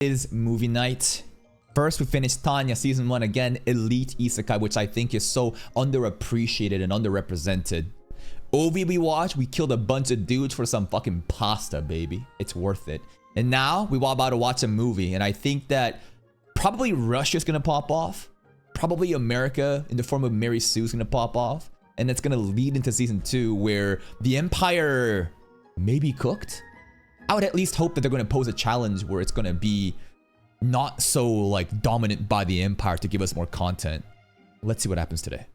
Is movie night. First, we finished Tanya season 1 again, elite isekai, which I think is so underappreciated and underrepresented. OV we watched, we killed a bunch of dudes for some fucking pasta, baby. It's worth it. And now we are about to watch a movie, and I think that probably Russia's gonna pop off. Probably America in the form of Mary Sue's gonna pop off, and it's gonna lead into season 2 where the Empire may be cooked. I would at least hope that they're gonna pose a challenge where it's gonna be not so like dominant by the Empire to give us more content. Let's see what happens today.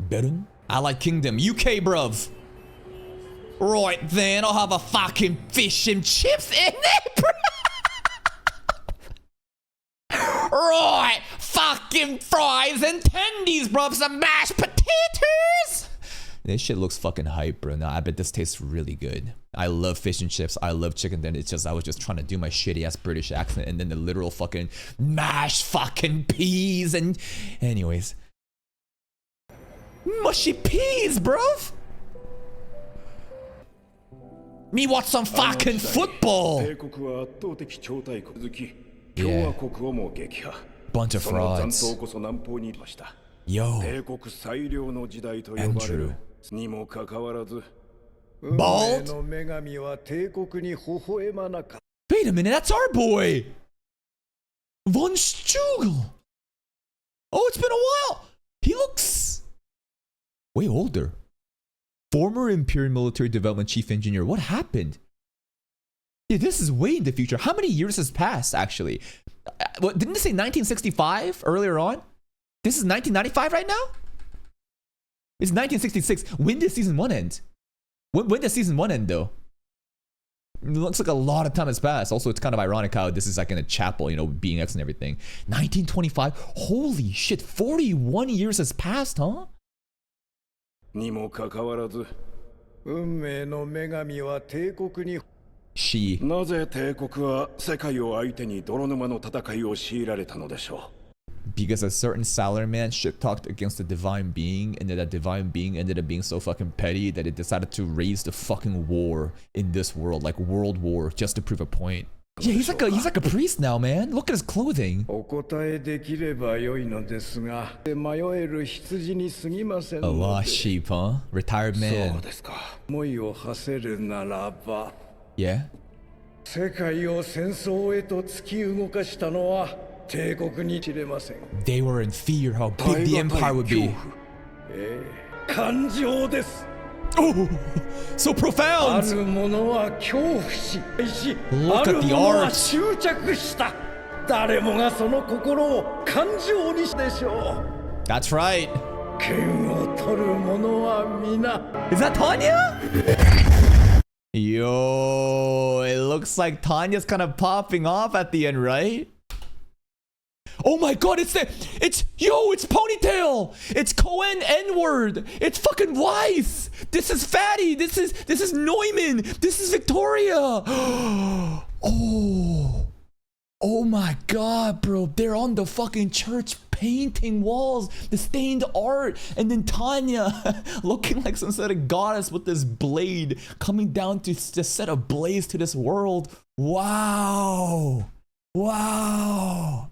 Berun? Allied Kingdom, UK, bruv. Right then, I'll have a fucking fish and chips in there, bro. Right, fucking fries and tendies, bruv. Some mashed potatoes. This shit looks fucking hype, bro. No, I bet this tastes really good. I love fish and chips. I love chicken. Then it's just I was just trying to do my shitty ass British accent, and then the literal fucking mashed fucking peas and anyways. Mushy peas, bruv. Me watch some fucking football. Yeah. Bunch of frauds. Yo. Andrew. Bald? Wait a minute, that's our boy! Von Strugel! Oh, it's been a while! He looks way older. Former Imperial Military Development Chief Engineer. What happened? Yeah, this is way in the future. How many years has passed, actually? What, didn't it say 1965 earlier on? This is 1995 right now? It's 1966. When did season 1 end? When does season 1 end, though? It looks like a lot of time has passed. Also, it's kind of ironic how this is like in a chapel, you know, being X and everything. 1925. Holy shit, 41 years has passed, huh? She. Because a certain Sailorman shit talked against the divine being, and then that divine being ended up being so fucking petty that it decided to raise the fucking war in this world, like world war, just to prove a point. Yeah, he's like a priest now, man. Look at his clothing. A lost sheep, huh? Retired man. Yeah. They were in fear how big the empire would be. Oh, so profound! Look at the art! That's right. Is that Tanya? Yo, it looks like Tanya's kind of popping off at the end, right? Oh my god, it's Ponytail! It's Cohen N-word! It's fucking Weiss! This is Fatty! This is Neumann! This is Victoria! Oh my god, bro. They're on the fucking church painting walls, the stained art, and then Tanya looking like some sort of goddess with this blade coming down to just set a blaze to this world. Wow! Wow!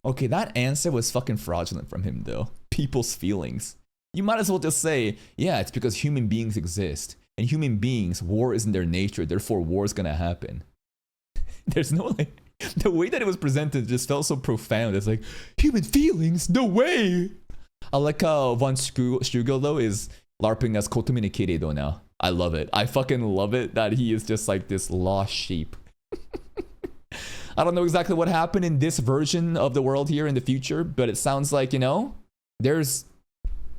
Okay, that answer was fucking fraudulent from him though. People's feelings. You might as well just say, yeah, it's because human beings exist. And human beings, war isn't their nature, therefore war is gonna happen. There's no like, the way that it was presented just felt so profound. It's like, human feelings? No way! I like how Von Strugel though is LARPing as Kotomi no Kireido now. I love it. I fucking love it that he is just like this lost sheep. I don't know exactly what happened in this version of the world here in the future, but it sounds like, you know, there's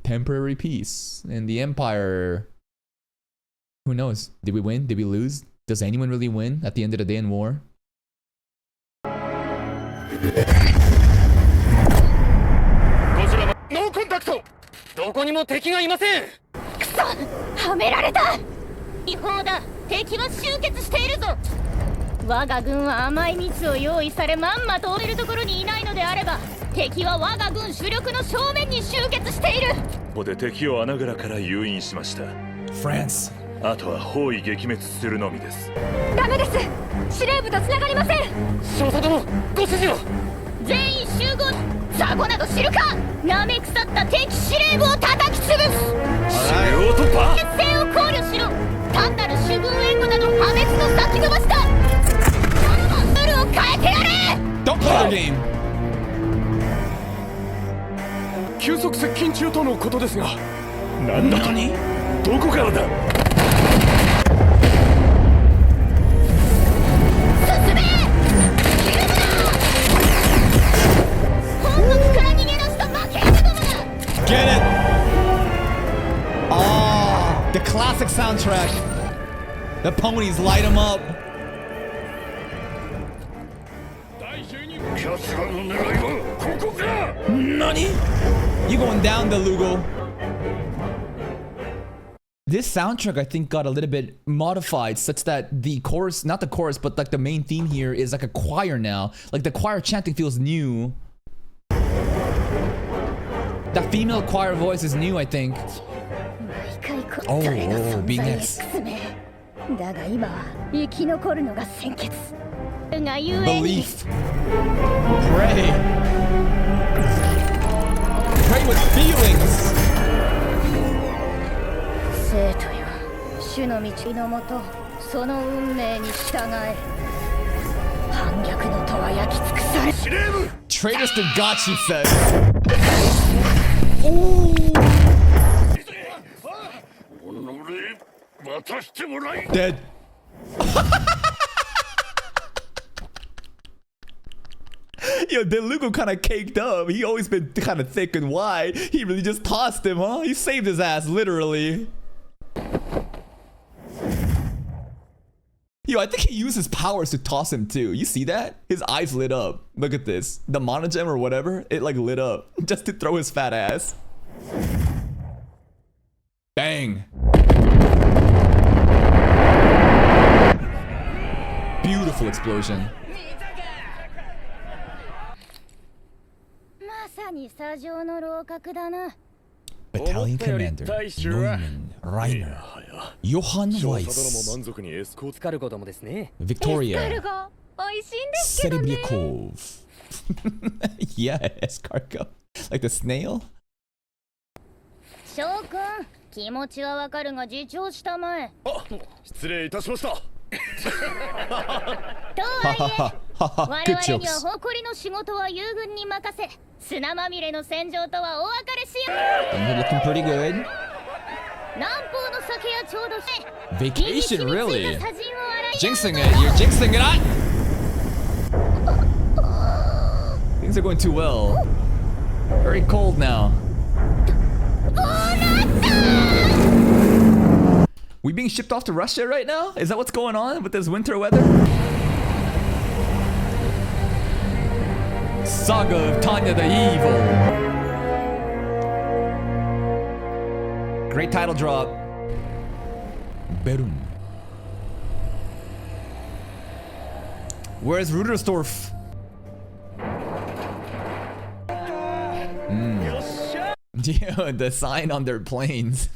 temporary peace in the Empire. Who knows? Did we win? Did we lose? Does anyone really win at the end of the day in war? No contact! どこにも敵がいません。くそ！はめられた。違法だ。敵は集結しているぞ。我が軍は甘い蜜を用意されまんまと追えるところにいないのであれば、敵は我が軍主力の正面に集結している。ここで敵を穴蔵から誘引しました。France. あとは包囲撃滅するのみです。ダメです。司令部と繋がりません。少佐殿、ご指示を。全員集合。ザゴなど知るか。なめ腐った敵司令部を叩き潰す。中央突破。決戦を考慮しろ。単なる主軍援護など破滅の先延ばしだ。ルールを変えてやれ。 Don't play the game. 急速接近中とのことですが。なんだと。どこからだ。進め。切るな。本国から逃げ出した負け犬どもだ。 Get it. Oh, the classic soundtrack. The ponies light them up. キャスラの狙いはここか。Nani? You going down, the Lugo? This soundtrack, I think, got a little bit modified such that the chorus, not the chorus, but like the main theme here is like a choir now. Like the choir chanting feels new. That female choir voice is new, I think. Oh, being next. だが今は生き残るのが先決。 Belief. Pray. Pray with feelings. 生徒よ、主の道のもと、その運命に従え。反逆の戸は焼き尽くされ。司令部。 Traitors to God, she says. Ooh. Dead. Yo, Delugo kind of caked up. He always been kind of thick and wide. He really just tossed him, huh? He saved his ass, literally. Yo, I think he used his powers to toss him too. You see that? His eyes lit up. Look at this. The monogem or whatever, it like lit up just to throw his fat ass. Bang. Beautiful explosion. Battalion Commander Neumann Reiner Johann Weiss Victoria Serebriakov. Yeah, escargot. Like the snail? 将軍、気持ちはわかるが自重したまえ。あ、失礼いたしました。とはいえ、我々には誇りの仕事は友軍に任せ、砂まみれの戦場とはお別れしよう。You're looking pretty good. 南方の酒やちょうどし。 Vacation, really? Jinxing it, you're jinxing it. Things are going too well. Very cold now. We being shipped off to Russia right now? Is that what's going on with this winter weather? Saga of Tanya the Evil. Great title drop. Berun. Where's Rudersdorf? Yeah, the sign on their planes.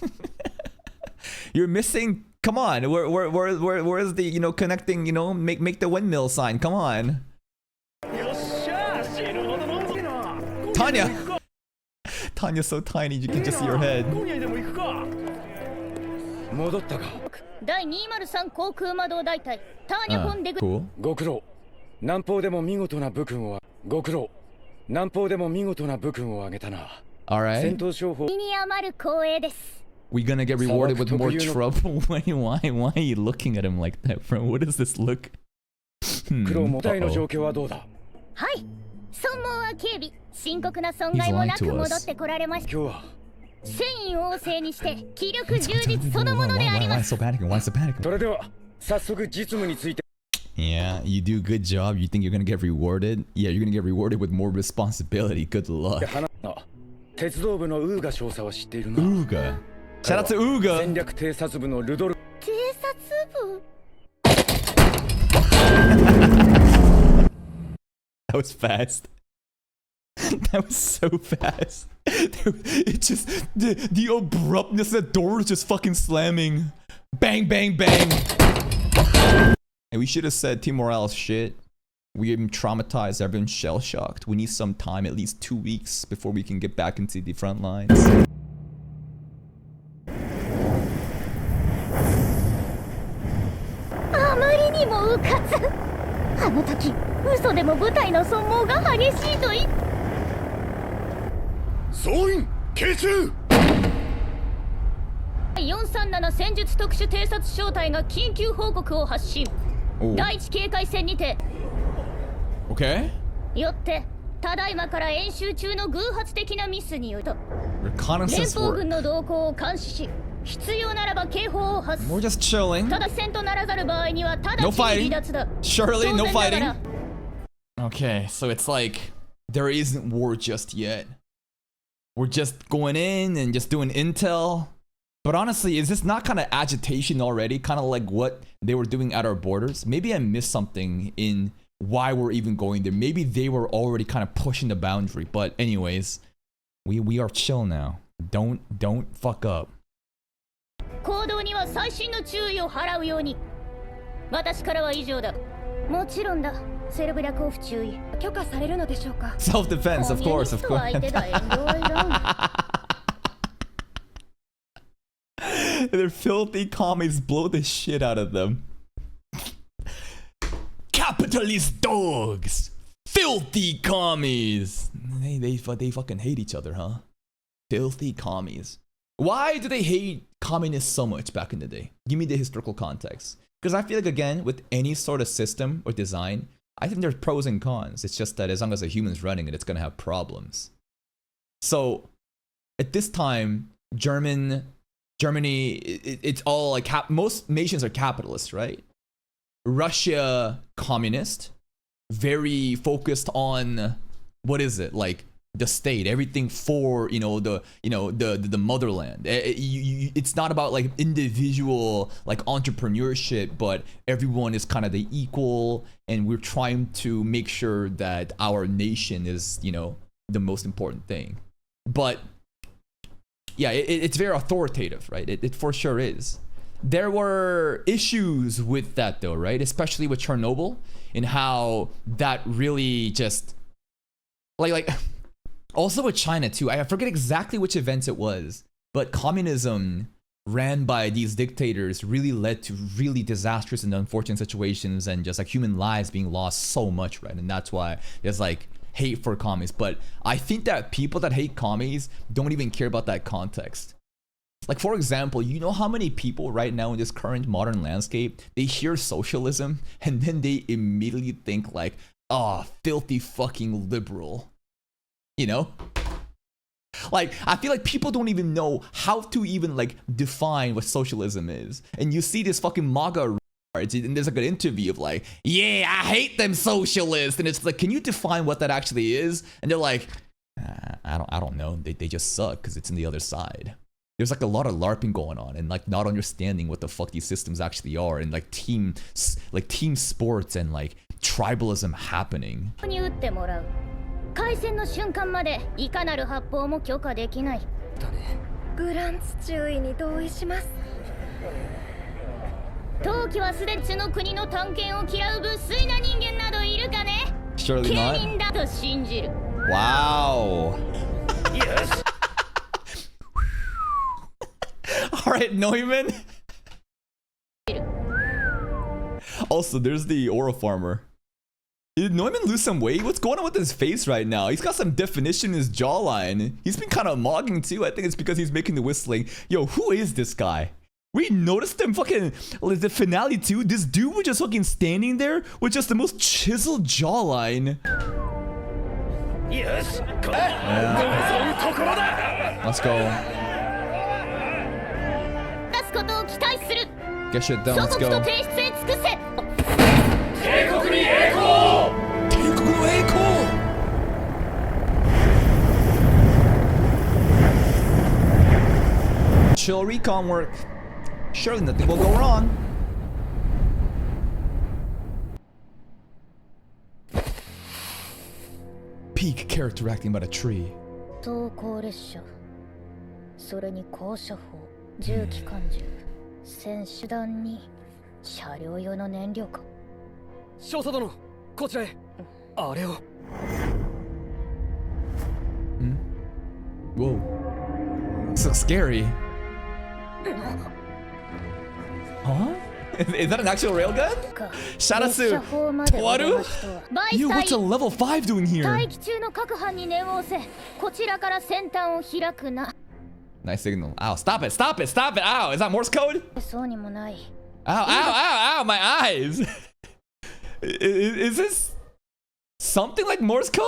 You're missing. Come on, where's the, you know, connecting, you know, make the windmill sign. Come on. Tanya. Tanya's so tiny you can just see her head. 戻ったか。第203航空魔導大隊ターニャ・フォン・デグ。Cool. ご苦労。南方でも見事な武君を。ご苦労。南方でも見事な武君を挙げたな。All right. 戦闘商法。身に余る光栄です。 We gonna get rewarded with more trouble? Why are you looking at him like that, bro? What does this look? 苦労も隊の状況はどうだ。はい。損耗は警備。深刻な損害もなく戻ってこられました。今日は。戦意旺盛にして気力充実そのものであります。それでは早速実務について。Yeah, you do a good job. You think you're gonna get rewarded? Yeah, you're gonna get rewarded with more responsibility. Good luck. 鉄道部のウーガ少佐は知っているな。Ooga. Shout out to Ooga. 戦略偵察部のルドル。偵察部 That was fast. That was so fast. It just the abruptness of the door was just fucking slamming. Bang, bang, bang. And we should have said Team Morale's shit. We are traumatized, everyone's shell-shocked. We need some time, at least 2 weeks, before we can get back into the front lines. あまりにもうかつ。あの時嘘でも部隊の損耗が激しいと言っ総員傾注。437戦術特殊偵察小隊が緊急報告を発信。第一警戒線にて Okay? よってただいまから演習中の偶発的なミスによると連 Reconnaissance 邦 work. 軍の動向を監視し必要ならば警報を発 We're す just chilling. ただ戦とならざる場合には直ち No に fighting. 離脱だ Surely, no 当然ながら fighting. Okay, so it's like there isn't war just yet. We're just going in and just doing intel. But honestly, is this not kind of agitation already? Kind of like what they were doing at our borders? Maybe I missed something in why we're even going there. Maybe they were already kind of pushing the boundary. But anyways, we are chill now. Don't fuck up. 行動には細心の注意を払うように私からは以上だもちろんだセルブ略オフ注意許可されるのでしょうか Self-defense, of course, of コミュニストは course. 相手だ遠慮はいらん They're filthy commies, blow the shit out of them. Capitalist dogs! Filthy commies! They fucking hate each other, huh? Filthy commies. Why do they hate communists so much back in the day? Give me the historical context. Because I feel like, again, with any sort of system or design, I think there's pros and cons. It's just that as long as a human's running it, it's gonna have problems. So, at this time, Germany, it's all like most nations are capitalist, right? Russia, communist, very focused on what is it like the state, everything for the motherland. It's not about like individual like entrepreneurship, but everyone is kind of the equal, and we're trying to make sure that our nation is the most important thing. But yeah, it's very authoritative, right? It for sure is. There were issues with that though, right? Especially with Chernobyl and how that really just like also with China too. I forget exactly which events it was, but communism ran by these dictators really led to really disastrous and unfortunate situations and just like human lives being lost so much, right? And that's why there's like hate for commies. But I think that people that hate commies don't even care about that context. Like, for example, you know how many people right now in this current modern landscape, they hear socialism and then they immediately think like, oh, filthy fucking liberal. Like, I feel like people don't even know how to even like define what socialism is. And you see this fucking MAGA and there's like an interview of like, yeah, I hate them socialists. And it's like, can you define what that actually is? And they're like, I don't know. They just suck because it's in the other side. There's like a lot of LARPing going on and like not understanding what the fuck these systems actually are, and like team sports and like tribalism happening. に撃ってもらう開戦の瞬間までいかなる発砲も許可できないグランツ注意に同意します当機はすでにの国の探検を嫌う無粋な人間などいるかね Surely 芸 not. 人だと信じる Wow. Yes. All right, Neumann. Also, there's the Aura Farmer. Did Neumann lose some weight? What's going on with his face right now? He's got some definition in his jawline. He's been kind of mogging too. I think it's because he's making the whistling. Yo, who is this guy? We noticed him fucking the finale too. This dude was just fucking standing there with just the most chiseled jawline. Yes. Yeah. Let's go. 出すことを期待する Get shit done. 祖 Let's 国と go. 提出へ尽くせ帝国に栄光 Chill recon work. Surely nothing will go wrong. Peak character acting about a tree. 走行列車それに高射砲重機関銃選手団に車両用の燃料か。少佐殿、こちらへ。あれを。Whoa. This looks scary. Huh? Is that an actual railgun? Sharasu, Towaru? Yo, what's a level 5 doing here? 待機中の各班に念を押せ。こちらから先端を開くな。 Nice signal. Ow, stop it, stop it, stop it. Ow, is that Morse code? そうにもない。 Ow, ow, ow, ow, my eyes. Is this something like Morse code?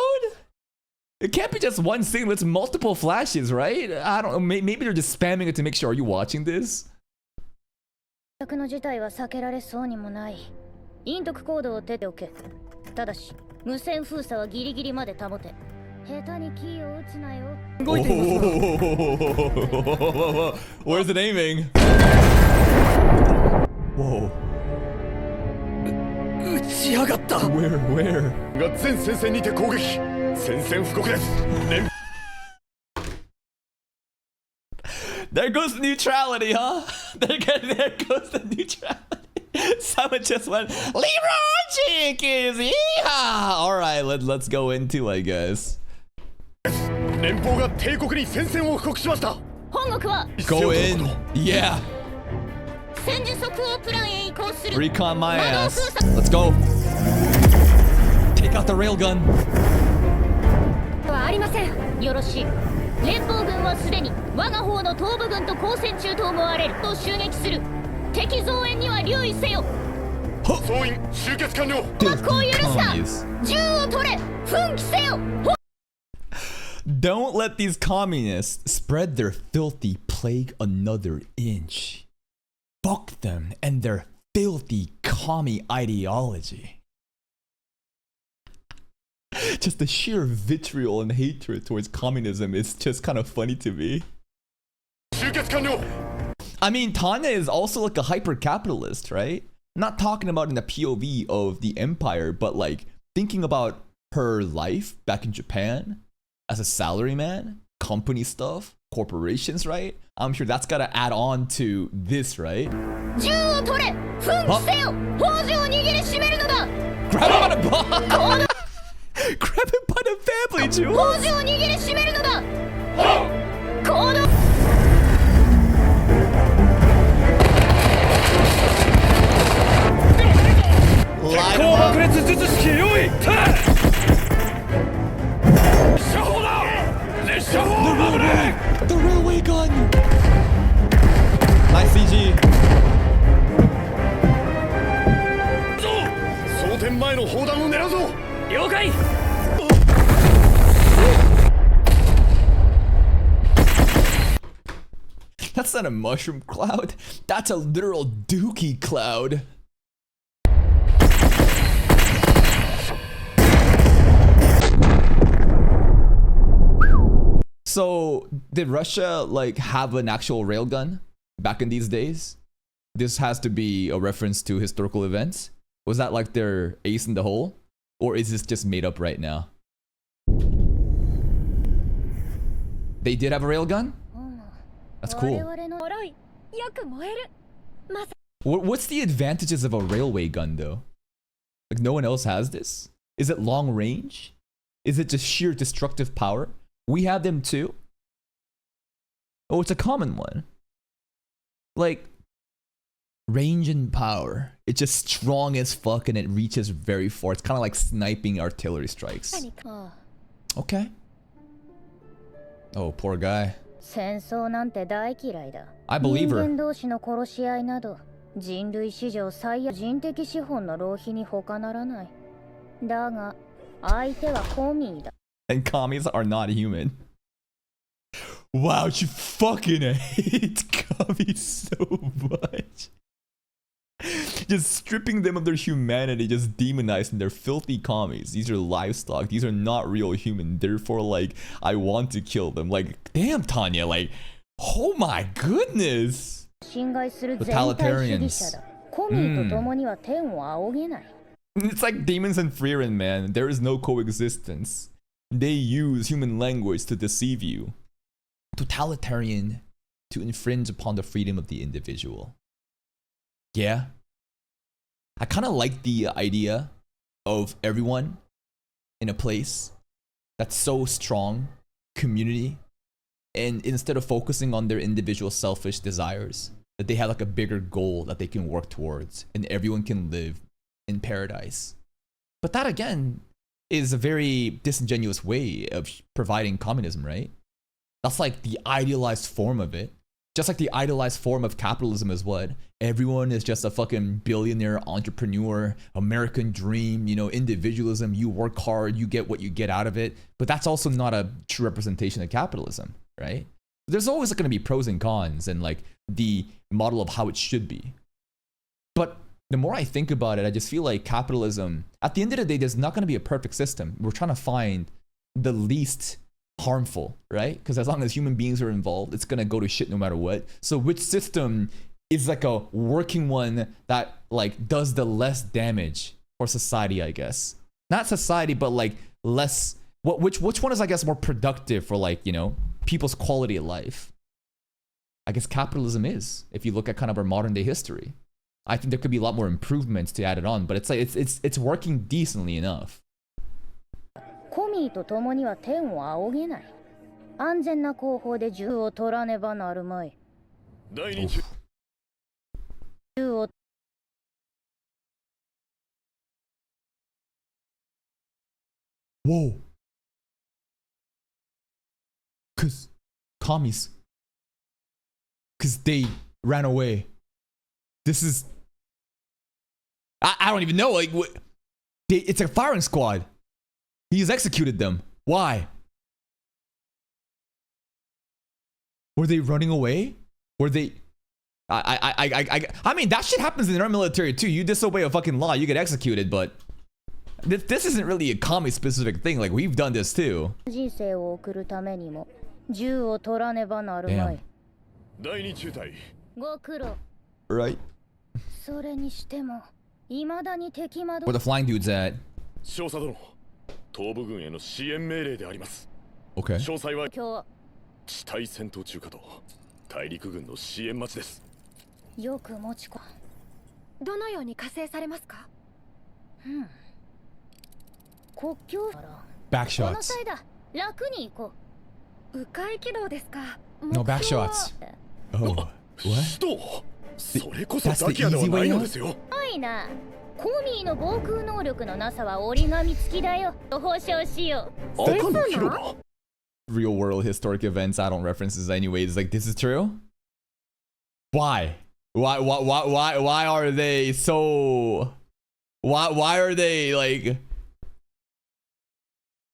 It can't be just one signal, it's multiple flashes, right? I don't know, maybe they're just spamming it to make sure. Are you watching this? 逆の事態は避けられそうにもない。陰徳コードを出ておけ。ただし、無線封鎖はギリギリまで保て。下手にキーを打つなよ。動いていますが。Where's it aiming? Whoa. 撃ちやがった。 Where? が全戦線にて攻撃。宣戦布告です。There goes the neutrality, huh? There goes the neutrality. Someone just went, Leroy Jenkins, yeehaw! Alright, let's go into, I guess. 連邦が帝国に宣戦を布告しました。本国は Go in, yeah. 戦時速報プランへ移行する。 Recon my ass. Let's go. Take out the railgun. はありません。よろしい。連邦軍はすでに我が方の東部軍と交戦中と思われると襲撃する。敵増援には留意せよ。総員集結完了。幕を許した。銃を取れ。奮起せよ。 Don't let these communists spread their filthy plague another inch. Fuck them and their filthy commie ideology. Just the sheer vitriol and hatred towards communism is just kind of funny to me. 集結完了。 I mean, Tanya is also like a hyper-capitalist, right? Not talking about in the POV of the empire, but like thinking about her life back in Japan as a salaryman, company stuff, corporations, right? I'm sure that's gotta add on to this, right? 銃を取れ。奮起せよ。宝珠を握りしめるのだ。 Grab him by the ball! Grab him by the family, 宝 Jules! 珠を握りしめるのだ。行動。 Light 高 him 爆 up! 裂術式用意。車砲だ。列車砲を守れ。 The railway gun! Nice CG. 装填前の砲弾を狙うぞ。了解。 That's not a mushroom cloud. That's a literal dookie cloud. So, did Russia like have an actual railgun back in these days? This has to be a reference to historical events. Was that like their ace in the hole? Or is this just made up right now? They did have a railgun? That's cool. 我々の脆い。よく燃える。まさ What's the advantages of a railway gun though? Like no one else has this? Is it long range? Is it just sheer destructive power? We have them too. Oh, it's a common one. Like range and power. It's just strong as fuck and it reaches very far. It's kind of like sniping artillery strikes. にか。ああ Okay. Oh, poor guy. 戦争なんて大嫌いだ。 I believe 人 her. 間同士の殺し合いなど、人類史上最悪人的資本の浪費に他ならない。だが、相手はコミーだ。 And commies are not human. Wow, you fucking hate commies so much. Just stripping them of their humanity, just demonizing their filthy commies. These are livestock. These are not real human. Therefore, like, I want to kill them. Like, damn, Tanya, like, oh my goodness. 侵害する全体主義者だ。コミーと共には天を仰げない。 It's like demons and Freeran, man. There is no coexistence. They use human language to deceive you. Totalitarian to infringe upon the freedom of the individual. Yeah. I kind of like the idea of everyone in a place that's so strong, community, and instead of focusing on their individual selfish desires, that they have like a bigger goal that they can work towards, and everyone can live in paradise. But that again is a very disingenuous way of providing communism, right? That's like the idealized form of it. Just like the idealized form of capitalism is what? Everyone is just a fucking billionaire entrepreneur, American dream, you know, individualism, you work hard, you get what you get out of it. But that's also not a true representation of capitalism, right? There's always going to be pros and cons and like the model of how it should be. But the more I think about it, I just feel like capitalism, at the end of the day, there's not going to be a perfect system. We're trying to find the least harmful, right? Because as long as human beings are involved, it's gonna go to shit no matter what. So which system is like a working one that like does the less damage for society, I guess? Not society, but like less, which one is, I guess, more productive for like, you know, people's quality of life? I guess capitalism is, if you look at kind of our modern day history. I think there could be a lot more improvements to add it on, but it's like it's working decently enough. コミーと共には天を仰げない。安全な後方で銃を取らねばなるまい。第二中 銃を Whoa. Cause commies. Cause they ran away. This is I don't even know, like what it's a firing squad. He's executed them. Why? Were they running away? Were they I mean that shit happens in our military too. You disobey a fucking law, you get executed, but this isn't really a commie specific thing. Like we've done this too. 人生を送るためにも銃を取らねばなるまい。第二中隊 ご苦労。 Right. それにしても未だに敵窓 Where the flying dude's at. 少佐殿東部軍への支援命令であります Okay. 詳細は今地対戦闘中かと大陸軍の支援待ちです日よく持ちこ。どのように加勢されますか？国境から Back この shots. 際だ。楽に行こ迂回軌道ですか？ No back shots. Oh. What? 使徒それこそ That's ダ the キアでは easy な way いの out? ですよう。ないな。コミーの防空能力のなさは折り紙付きだよ。保証しよう。赤の広場 Real world historic events add-on references anyways. Like this is true? Why? Why are they so why are they like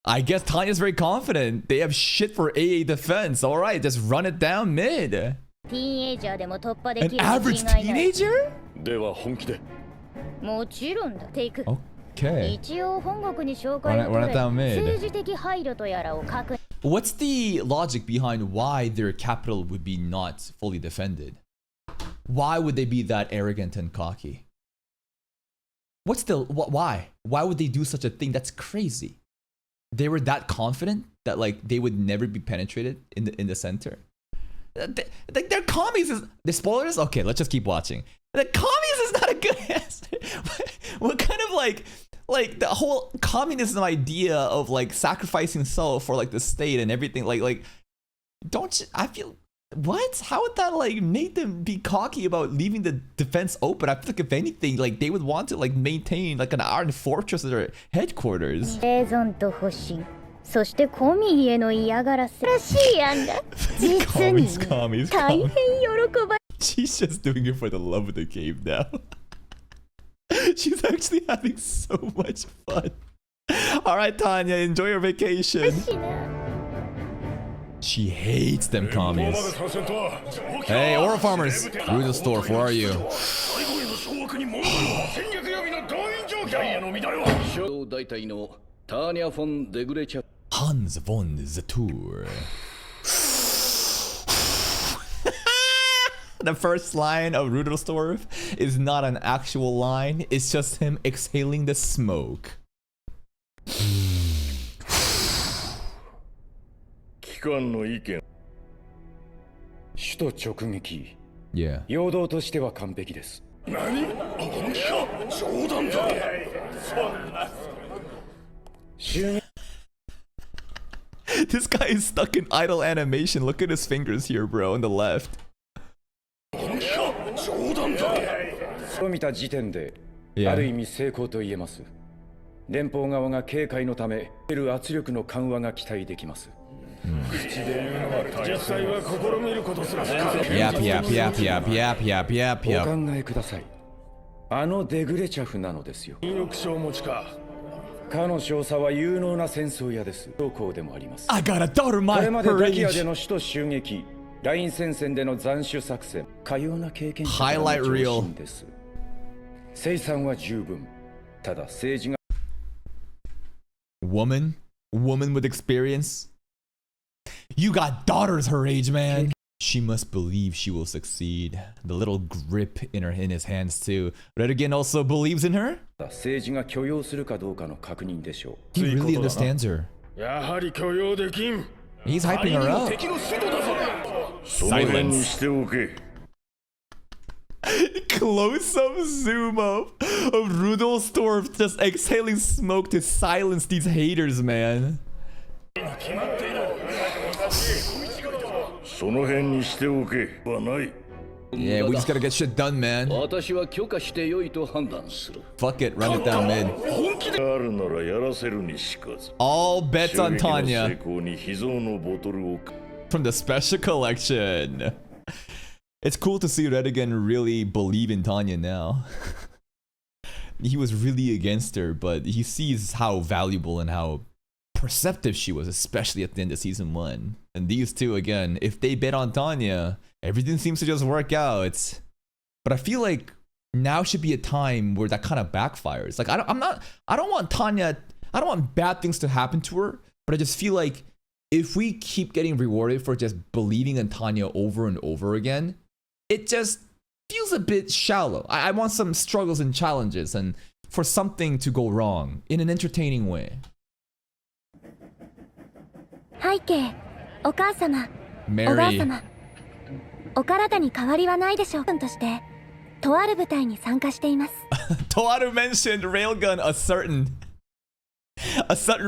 I guess Tanya's very confident. They have shit for AA defense. Alright, just run it down mid. ティーンエイジャーでも突破で An きる average 自信がいない。 teenager? では本気でもちろんだ。テイク。 Okay. 一応本国に紹介を Run it down mid. 政治的配慮とやらを確認。 What's the logic behind why their capital would be not fully defended? Why would they be that arrogant and cocky? What's the why? Why would they do such a thing? That's crazy. They were that confident that like they would never be penetrated in the center. Like their commies is the spoilers. Okay, let's just keep watching. The commies is not a good answer. What kind of like the whole communism idea of like sacrificing self for like the state and everything like don't you, I feel what? How would that like make them be cocky about leaving the defense open? I feel like if anything, like they would want to like maintain like an iron fortress at their headquarters. 生存と保身。そしてコミーへの嫌がらせらしい案だ。実に commies. 大変喜ば She's just doing it for the love of the game now. She's actually having so much fun. All right, Tanya, enjoy your vacation. しいな。 She hates them ここまで commies. 参戦とは Hey, Aura Farmers, Rudelsdorf, where are you? 最後への掌握に問題は戦略予備の動員状態への乱れは小大隊のターニャ・フォン・デグレチャ Hans von Zatour. The first line of Rudelsdorf is not an actual line, it's just him exhaling the smoke. 機関の意見首都直撃 Yeah. 陽動としては完璧です何本気か冗談だ This guy is stuck in idle animation. Look at his fingers here, bro, on the left. 本気か冗談だ を見た時点で Yeah. ある意味成功と言えます。連邦側が警戒のため得る圧力の緩和が期待できます。実際は試みることすら不可能 Yep, yep, yep, yep, yep, yep, yep, お yep. 考えください。あのデグレチャフなのですよ。引力小持ちかかの少佐は有能な戦争家です。将校でもあります。 I got a daughter こ my れまで her ダキアで age. の首都襲撃、ライン戦線での斬首作戦、かような経験者 Highlight の reel 上心です。生産は十分。ただ政治が Woman with experience. You got daughters her age, man. She must believe she will succeed. The little grip in his hands too. Redigan also believes in her. 政治が許容するかどうかの確認でしょう。 He really understands her. やはり許容できん He's hyping her も up. 敵の首都だぞその辺にしておけ Close up zoom up of Rudolstorff just exhaling smoke to silence these haters, man. その辺にしておけはない Yeah, we just gotta get shit done, man. 私は許可して良いと判断する Fuck it, run it down mid. 本気であるならやらせるにしかず All bets on 成 Tanya 功に秘蔵のボトルを from the special collection. It's cool to see Redigan really believe in Tanya now. He was really against her, but he sees how valuable and how perceptive she was, especially at the end of season 1. And these two, again, if they bet on Tanya, everything seems to just work out. But I feel like now should be a time where that kind of backfires. Like I don't want Tanya, I don't want bad things to happen to her, but I just feel like if we keep getting rewarded for just believing in Tanya over and over again, it just feels a bit shallow. I want some struggles and challenges and for something to go wrong in an entertaining way. 背景、お母様、おばあ Mary. 様、お体に変わりはないでしょう。として、とある部隊に参加しています。Toaru mentioned railgun, a certain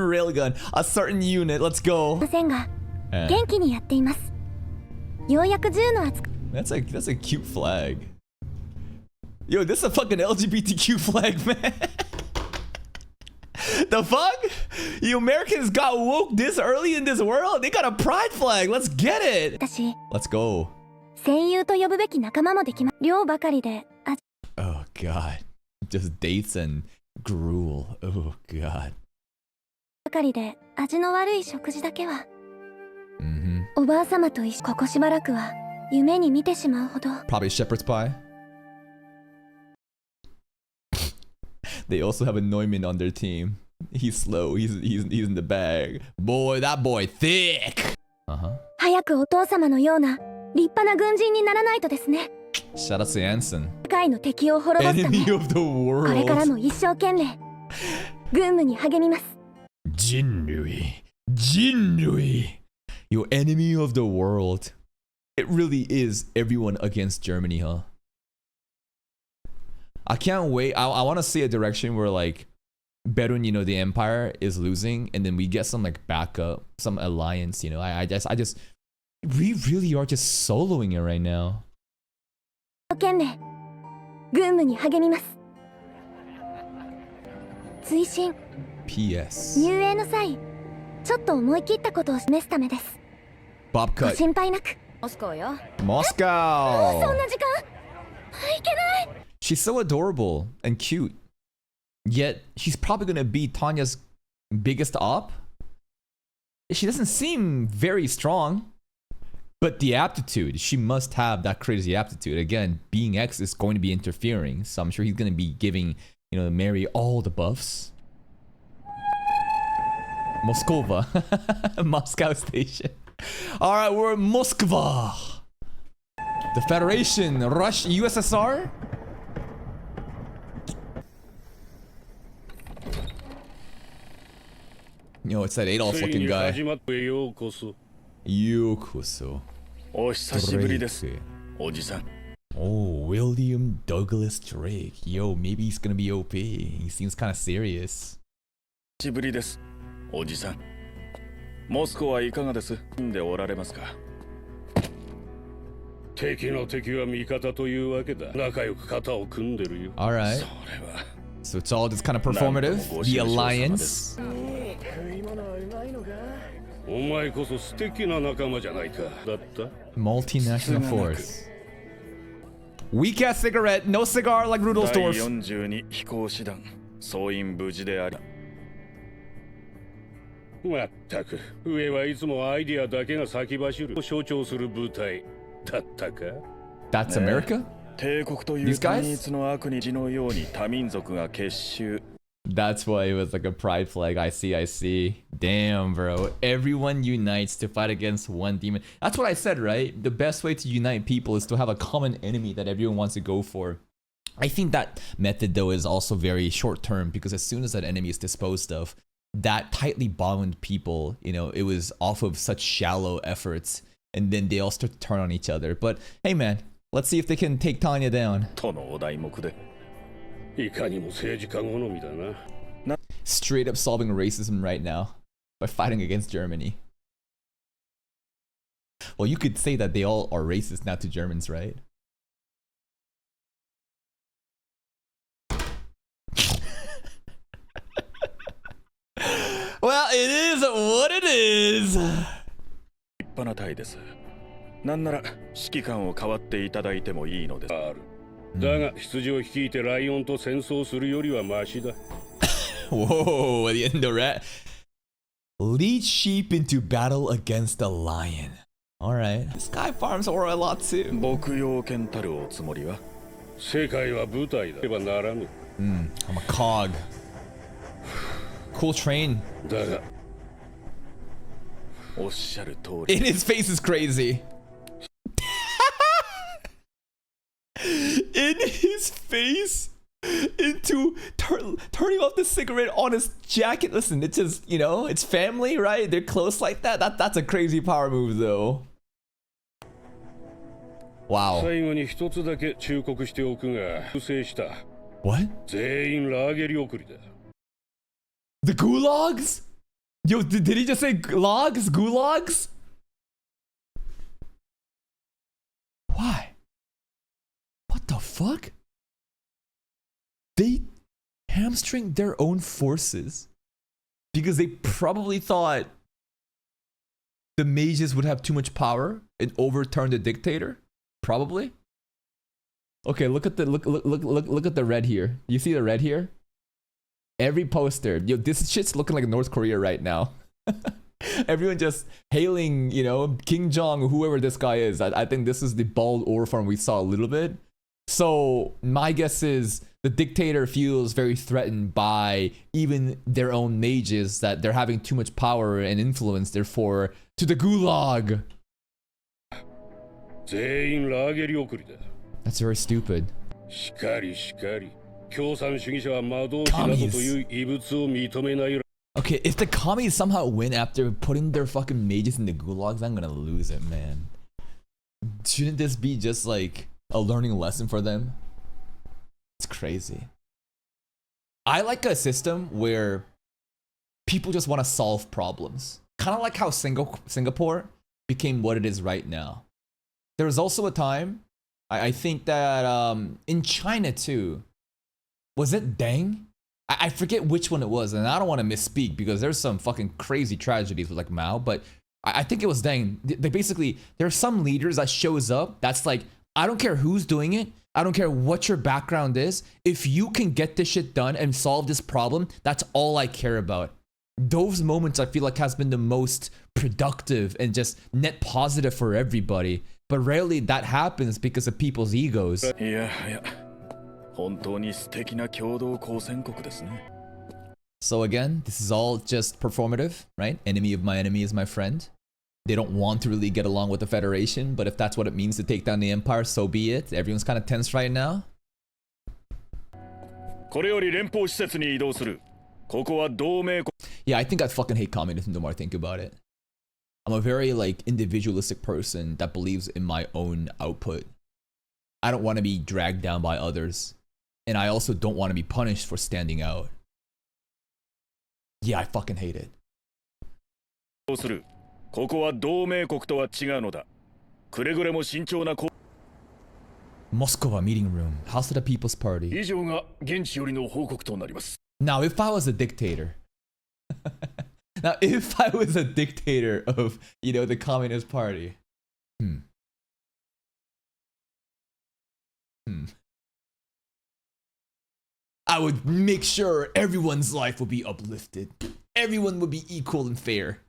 railgun, a certain unit. Let's go. ませんが、 Eh, 元気にやっています。ようやく銃の扱い that's a cute flag. Yo, this is a fucking LGBTQ flag, man. The fuck? You Americans got woke this early in this world? They got a pride flag. Let's get it. だし、 Let's go. 戦友と呼ぶべき仲間もできます。量ばかりで、Oh god. Just dates and gruel. Oh god. ばかりで味の悪い食事だけは、 Mm-hmm. おばあ様とここしばらくは夢に見てしまうほど。 Probably shepherd's pie. They also have a Neumann on their team. He's slow. He's in the bag. Boy, that boy thick. Uh-huh. 早くお父様のような立派な軍人にならないとですね。 Shout out to Anson. 世界の敵を滅ぼすため、 Enemy of the これから world. も一生懸命軍務に励みます。 Jinrui. Your enemy of the world. It really is everyone against Germany, huh? I can't wait. I want to see a direction where like Berun, you know, the Empire is losing, and then we get some like backup, some alliance, you know. I just we really are just soloing it right now. 一生懸命軍務に励みます。追伸、 P.S. 入営の際、ちょっと思い切ったことを示すためです。 Bob ご cut. 心配なく。 モスコよ。 Moscow. そんな時間？いけない。 She's so adorable and cute. Yet she's probably gonna be Tanya's biggest op. She doesn't seem very strong. But the aptitude, she must have that crazy aptitude. Again, being X is going to be interfering. So I'm sure he's gonna be giving, you know, Mary all the buffs. Moskova. Moscow station. Alright, we're in Moskva. The Federation, Russia, USSR? Yo, it's that Adolf つい looking に guy. 始まってようこそ Yokoso. お久しぶりですおじさん Oh, William Douglas Drake. Yo, maybe he's gonna be OP. He seems kind of serious. 久しぶりです。おじさん。モスコはいかがです？でおられますか？敵の敵は味方というわけだ。仲良く肩を組んでるよ。Alright. それは。So it's all just kind of performative. The alliance. お前こそ素敵な仲間じゃないか。だった？ Multinational force. Weak ass cigarette, no cigar like 第 Rudolfsdorf. 42飛行師団総員無事であり。まったく上はいつもアイディアだけが先走るを象徴する部隊だったか。 That's America? 帝国という単一の悪に字のように多民族が結集。 That's why it was like a pride flag. I see, I see. Damn, bro. Everyone unites to fight against one demon. That's what I said, right? The best way to unite people is to have a common enemy that everyone wants to go for. I think that method, though, is also very short term because as soon as that enemy is disposed of, that tightly bound people, you know, it was off of such shallow efforts and then they all start to turn on each other. But hey, man, let's see if they can take Tanya down. とのお題目で。いかにも政治家好みだな。Straight up solving racism right now by fighting against Germany. Well, you could say that they all are racist now to Germans, right? Well, it is what it is. 立派な隊です。なんなら指揮官を代わっていただいてもいいのです。ある。だが羊を率いてライオンと戦争するよりはマシだ。Whoa, the end of rat. Lead sheep into battle against a lion. Alright. This guy farms ore a lot too. 牧羊犬たるおつもりは？世界は舞台だ。ばならぬ。I'm a cog. Cool train. だが。おっしゃる通り。 In his face is crazy. In his face? Into turning off the cigarette on his jacket. Listen, it's just, you know, it's family, right? They're close like that. That's a crazy power move, though. Wow. 最後に一つだけ忠告しておくが、不正した。What? 全員ラーゲリ送りだ。The gulags? Yo, did he just say logs? Gulags? Why? What the fuck? They hamstring their own forces because they probably thought the mages would have too much power and overturn the dictator. Probably. Okay, look at the look at the red here. You see the red here? Every poster, yo, this shit's looking like North Korea right now. Everyone just hailing, you know, King Jong, whoever this guy is. I think this is the bald ore farm we saw a little bit. So my guess is the dictator feels very threatened by even their own mages, that they're having too much power and influence, therefore, to the gulag. 全員ラーゲリ送りだ。 That's very stupid. しかりしかり。共産主義者は魔導士などという異物を認めない。 Okay, if the commies somehow win after putting their fucking mages in the gulags, I'm gonna lose it, man. Shouldn't this be just like a learning lesson for them? It's crazy. I like a system where people just want to solve problems. Kind of like how Singapore became what it is right now. There was also a time, I think that in China too, was it Deng? I forget which one it was, and I don't want to misspeak because there's some fucking crazy tragedies with like Mao, but I think it was Deng. They basically, there are some leaders that shows up that's like, I don't care who's doing it, I don't care what your background is, if you can get this shit done and solve this problem, that's all I care about. Those moments I feel like has been the most productive and just net positive for everybody, but rarely that happens because of people's egos. いやいや、本当に素敵な共同交戦国ですね。 So again, this is all just performative, right? Enemy of my enemy is my friend. They don't want to really get along with the Federation, but if that's what it means to take down the Empire, so be it. Everyone's kind of tense right now. これより連邦施設に移動する。ここは同盟国。 Yeah, I think I fucking hate communism the more I think about it. I'm a very like individualistic person that believes in my own output. I don't want to be dragged down by others. And I also don't want to be punished for standing out. Yeah, I fucking hate it. どうする？ここは同盟国とは違うのだ。くれぐれも慎重なこ。Moscow meeting room. House of the People's Party. 以上が現地よりの報告となります。 Now, if I was a dictator. Now, if I was a dictator of, you know, the Communist Party. I would make sure everyone's life would be uplifted. Everyone would be equal and fair.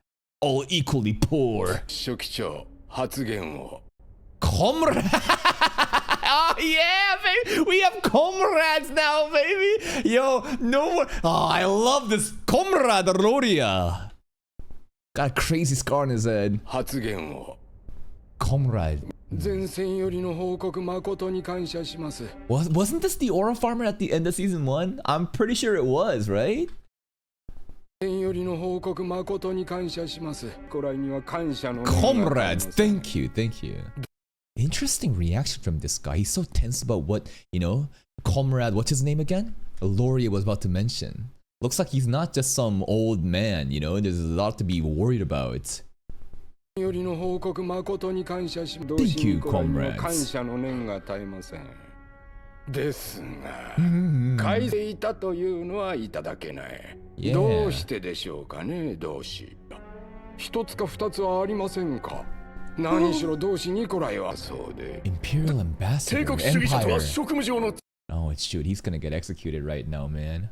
All equally poor. 書記長、発言を。 Comrade! Oh yeah, baby! We have comrades now, baby! Yo, no more. Oh, I love this camaraderia. Got a crazy scar on his head. 発言を。 Comrade. 前線よりの報告誠に感謝します。 Wasn't this the Aura Farmer at the end of season 1? I'm pretty sure it was, right? 前線よりの報告誠に感謝します。これには感謝の。 Comrades, thank you, thank you. Interesting reaction from this guy. He's so tense about what, you know, Comrade, what's his name again? Lauria was about to mention. Looks like he's not just some old man, you know, there's a lot to be worried about. Thank you, comrades. 感謝の念が絶えません。ですが、改正いたというのはいただけない。Yeah. どうしてでしょうかね、同志。一つか二つはありませんか。何しろ同志ニコライはそうで。Imperial ambassador. 帝国主義者とは Empire. 職務上の。 Oh, it's shoot. He's gonna get executed right now, man.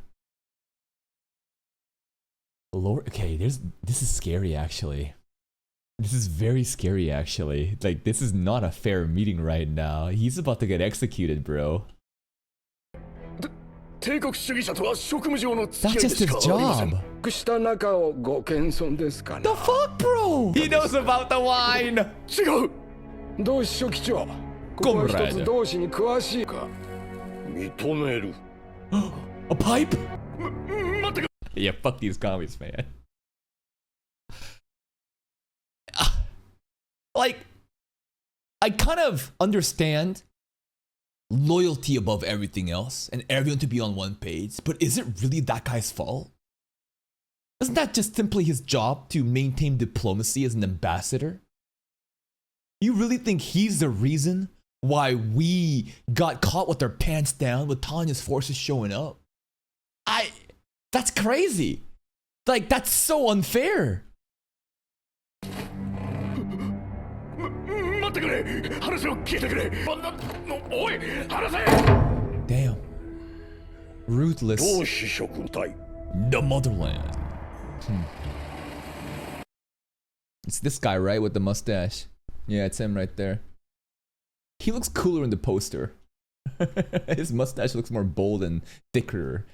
Lord, okay, this is scary actually. This is very scary actually. Like, this is not a fair meeting right now. He's about to get executed, bro. 帝国主義者とは職務上の付き合 That's い just でし his かありません。 job. した中をご謙遜ですかな。 The fuck, bro? He knows about the wine. 違う。同志書記長。ここは一つ同志に詳しいか。認める。A pipe? 待ってくれ。 Yeah, fuck these commies, man. Like, I kind of understand loyalty above everything else and everyone to be on one page, but is it really that guy's fault? Isn't that just simply his job to maintain diplomacy as an ambassador? You really think he's the reason why we got caught with our pants down with Tanya's forces showing up? That's crazy. Like, that's so unfair. 待ってくれ。話を聞いてくれ。おい、話せ。 Damn. Ruthless. 同志職隊。 The motherland. It's this guy, right? With the mustache. Yeah, it's him right there. He looks cooler in the poster. His mustache looks more bold and thicker.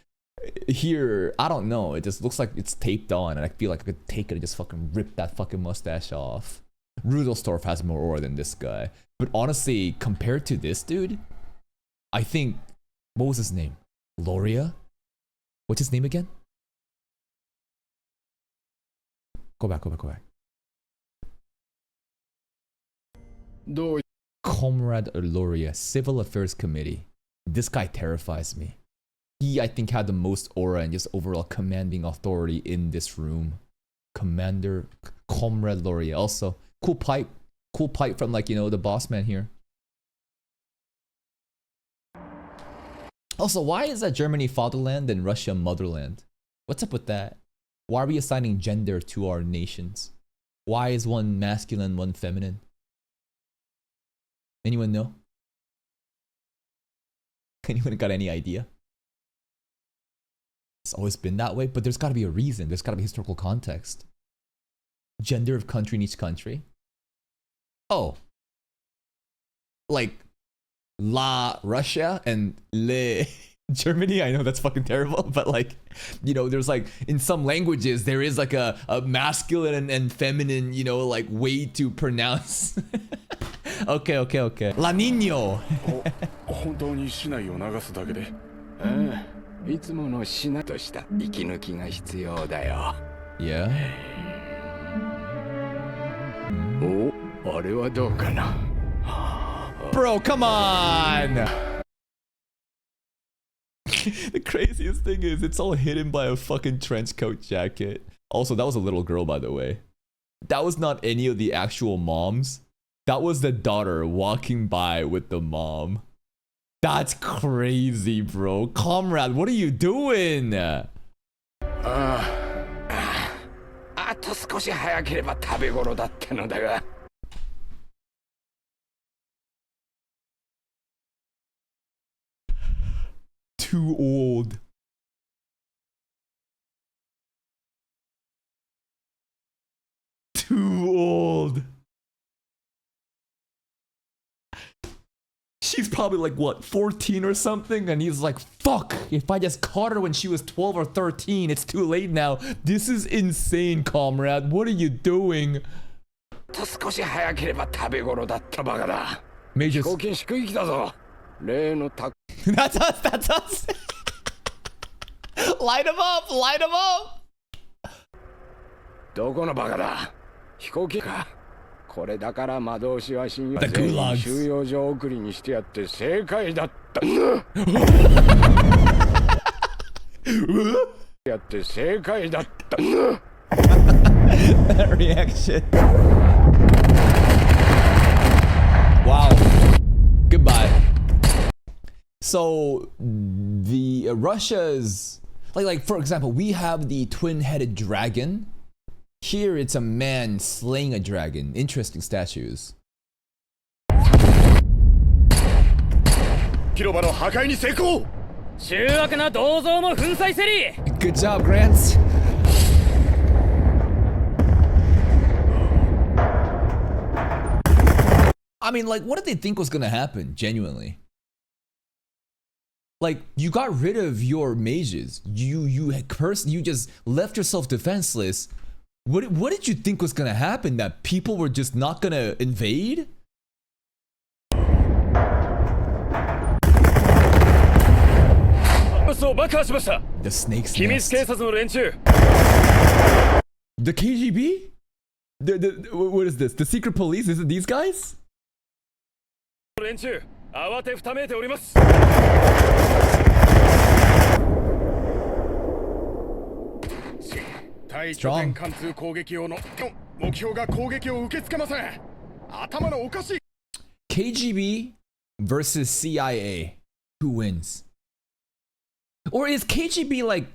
Here, I don't know. It just looks like it's taped on, and I feel like I could take it and just fucking rip that fucking mustache off. Rudelstorff has more aura than this guy. But honestly, compared to this dude, I think... What was his name? Lauria? What's his name again? Go back. Comrade Lauria, Civil Affairs Committee. This guy terrifies me. He, I think, had the most aura and just overall commanding authority in this room. Commander Comrade Lauria. Also, cool pipe from, like, you know, the boss man here. Also, why is that Germany fatherland and Russia motherland? What's up with that? Why are we assigning gender to our nations? Why is one masculine, one feminine? Anyone know? Anyone got any idea? It's always been that way, but there's got to be a reason. There's got to be historical context. Gender of country in each country. Oh. Like, La Russia and Le Germany. I know that's fucking terrible, but like, you know, there's like, in some languages, there is like a masculine and feminine, you know, like way to pronounce. Okay. La Niño. 本当に市内を流すだけで。いつものしなとした息抜きが必要だよ。Yeah. お、あれはどうかな。bro, come on. The craziest thing is it's all hidden by a fucking trench coat jacket. Also, that was a little girl, by the way. That was not any of the actual moms. That was the daughter walking by with the mom. That's crazy, bro. Comrade, what are you doing? あと少し早ければ食べ頃だったのだが。Too old. Too old. She's probably like, what, 14 or something? And he's like, fuck, if I just caught her when she was 12 or 13, it's too late now. This is insane, comrade. What are you doing? 少し早ければ食べ頃だったバカだ。 Major. 飛行禁止区域だぞ。例のタ That's us, that's us. Light him up, light him up. どこのバカだ。飛行機か。これだから魔導士は信用 The 全員 gulags. 収容所送りにしてやって正解だったんだ。やって正解だったんだ。 That reaction. Wow. Goodbye. So the Russia's like for example, we have the twin-headed dragon. Here it's a man slaying a dragon. Interesting statues. 広場の破壊に成功。醜悪な銅像も粉砕せり。 Good job, Grants. I mean, like, what did they think was gonna happen? Genuinely. Like, you got rid of your mages. You just left yourself defenseless. What did you think was gonna happen? That people were just not gonna invade? The snakes. The KGB? What is this? The secret police? Is it these guys? 連中、慌てふためいております。対拠点貫通攻撃用の目標が攻撃を受け付けません。頭のおかしい。KGB versus CIA. Who wins? Or is KGB like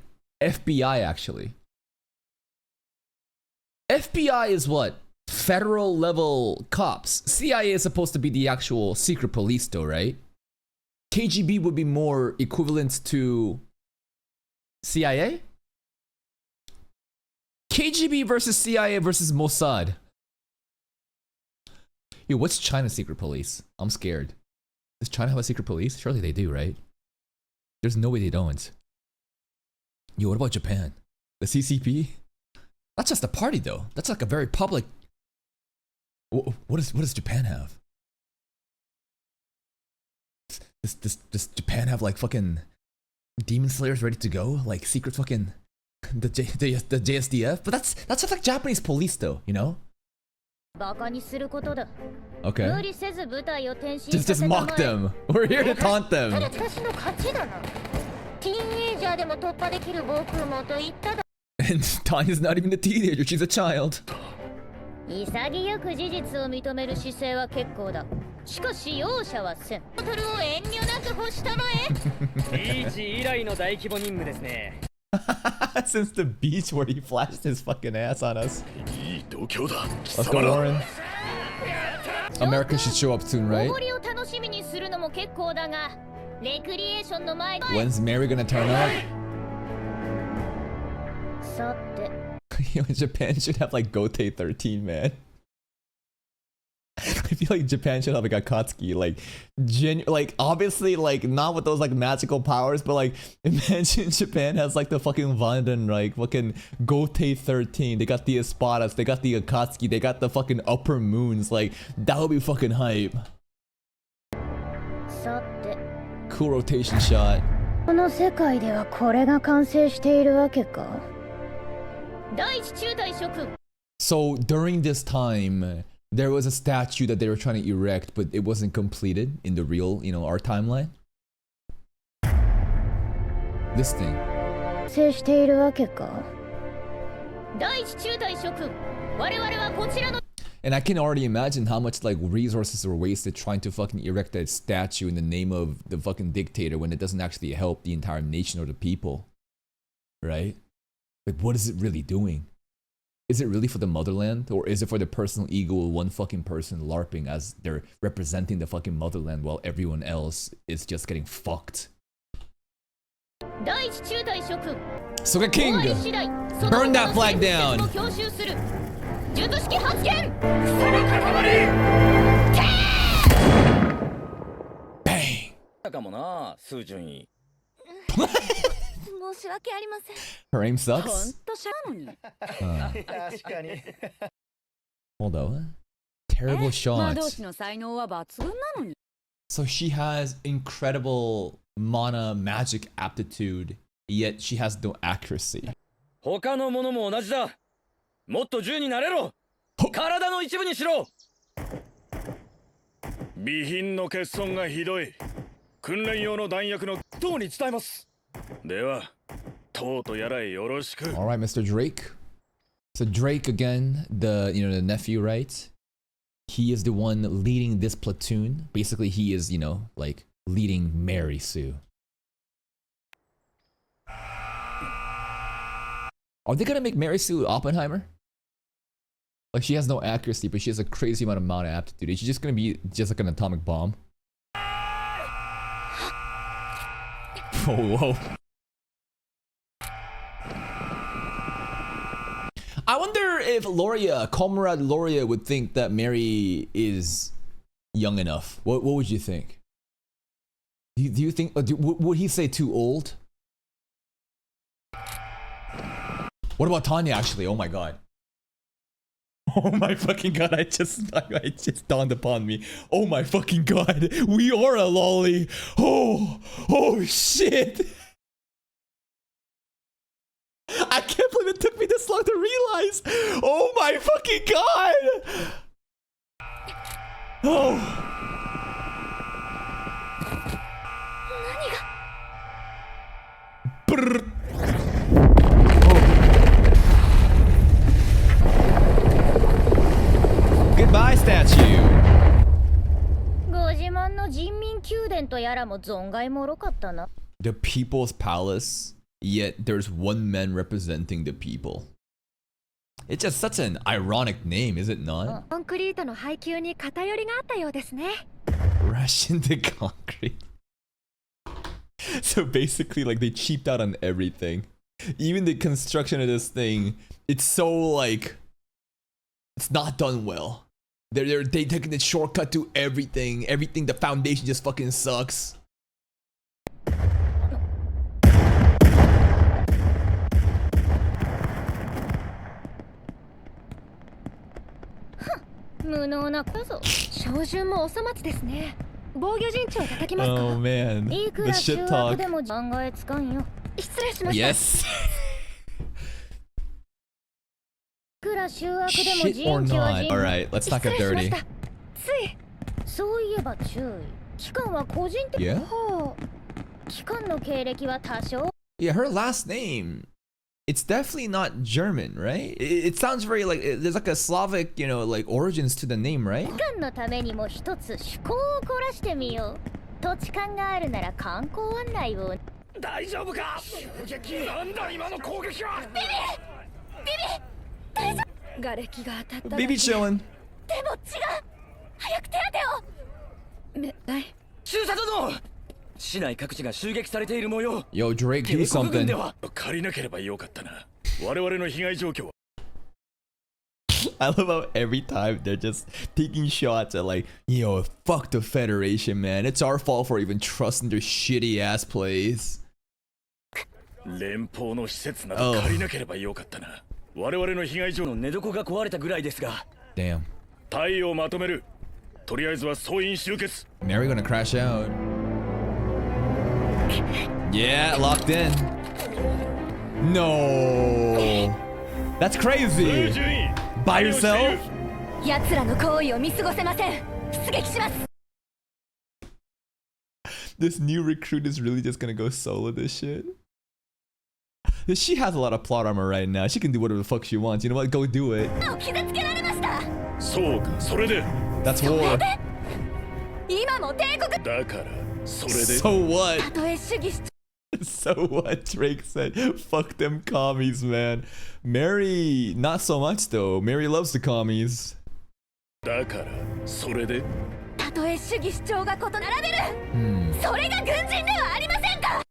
FBI actually? FBI is what? Federal level cops. CIA is supposed to be the actual secret police though, right? KGB would be more equivalent to CIA? KGB versus CIA versus Mossad. Yo, what's China's secret police? I'm scared. Does China have a secret police? Surely they do, right? There's no way they don't. Yo, what about Japan? The CCP? That's just a party though. That's like a very public. What does Japan have? Does Japan have like fucking demon slayers ready to go? Like secret fucking the JSDF? But that's just like Japanese police though, you know? Okay. Just mock them. We're here to taunt them. And Tanya's not even a teenager, she's a child. 潔く事実を認める姿勢は結構だ。しかし容赦はせん。ボトルを遠慮なく欲したまえ。ビーチ以来の大規模任務ですね。Since the beach where he flashed his fucking ass on us. いい度胸だ。 Let's go, Warren. America should show up soon, right? おごりを楽しみにするのも結構だが、レクリエーションの前に。When's Mary gonna turn up? さて。Yo, Japan should have like Gote 13, man. I feel like Japan should have like Akatsuki, like obviously like not with those like magical powers, but like imagine Japan has like the fucking Vandan, like fucking Gote 13. They got the Espadas, they got the Akatsuki, they got the fucking upper moons. Like that would be fucking hype. Cool rotation shot. この世界ではこれが完成しているわけか。第一中隊諸君。 So during this time, there was a statue that they were trying to erect, but it wasn't completed in the real, our timeline. This thing. 制しているわけか。第一中隊諸君、我々はこちらの And I can already imagine how much like resources were wasted trying to fucking erect that statue in the name of the fucking dictator when it doesn't actually help the entire nation or the people. Right? Like, what is it really doing? Is it really for the motherland? Or is it for the personal ego of one fucking person LARPing as they're representing the fucking motherland while everyone else is just getting fucked? Soga King! Burn that flag down! Bang! かもな、数順位。申し訳ありません。 Her aim ほん sucks? としゃなのに。確かに。 Hold on. Terrible 魔導 shots. 士の才能は抜群なのに。 So she has incredible mana magic aptitude, yet she has no accuracy. 他のものも同じだ。もっと銃になれろ。体の一部にしろ。備品の欠損がひどい。訓練用の弾薬の党に伝えます。では、党とやらへよろしく。 All right, Mr. Drake. So Drake again, the the nephew, right? He is the one leading this platoon. Basically, he is, like leading Mary Sue. Are they gonna make Mary Sue Oppenheimer? Like, she has no accuracy, but she has a crazy amount of aptitude. Is she just gonna be just like an atomic bomb? Oh, whoa. I wonder if Comrade Loria would think that Mary is young enough. What would you think? Do you think, would he say too old? What about Tanya actually? Oh my god. Oh my fucking god, I just dawned upon me. Oh my fucking god, we are a lolly. Oh shit. I can't believe it took me this long to realize. Oh my fucking god. Oh. Brr. Goodbye, statue. ご自慢の人民宮殿とやらも存外もろかったな。 The People's Palace, yet there's one man representing the people. It's just such an ironic name, is it not? コンクリートの配給に偏りがあったようですね。 Russian to concrete. So basically, like, they cheaped out on everything. Even the construction of this thing, it's so like, it's not done well. They taking the shortcut to everything. Everything, the foundation just fucking sucks. Oh man, the shit talk. Yes. Shit or not? All right, let's not get dirty. Yeah. Yeah, her last name. It's definitely not German, right? It sounds very like there's like a Slavic, like origins to the name, right? 大丈夫か？襲撃なんだ今の攻撃は？瓦礫が当たった。 Baby chillin'. でも違う。早く手当てを。めない。中佐殿。市内各地が襲撃されている模様。 Yo, Drake, do something. 借りなければよかったな。我々の被害状況は。I love how every time they're just taking shots at like, fuck the Federation, man. It's our fault for even trusting their shitty ass plays. 連邦の施設など借りなければよかったな。我々の被害状況の寝床が壊れたぐらいですが。Damn. 隊をまとめる。とりあえずは総員集結。Mary gonna crash out. Yeah, locked in. No. That's crazy. By yourself? 奴らの行為を見過ごせません。出撃します。 This new recruit is really just gonna go solo this shit. She has a lot of plot armor right now. She can do whatever the fuck she wants. You know what? Go do it. 傷つけられました。そうか、それで。 That's war. 今も帝国。だから、それで。 So what? たとえ主義主張。 So what? Drake said, fuck them commies, man. Mary, not so much though. Mary loves the commies. だから、それで。たとえ主義主張が異ならべる。それが軍人ではありませんか。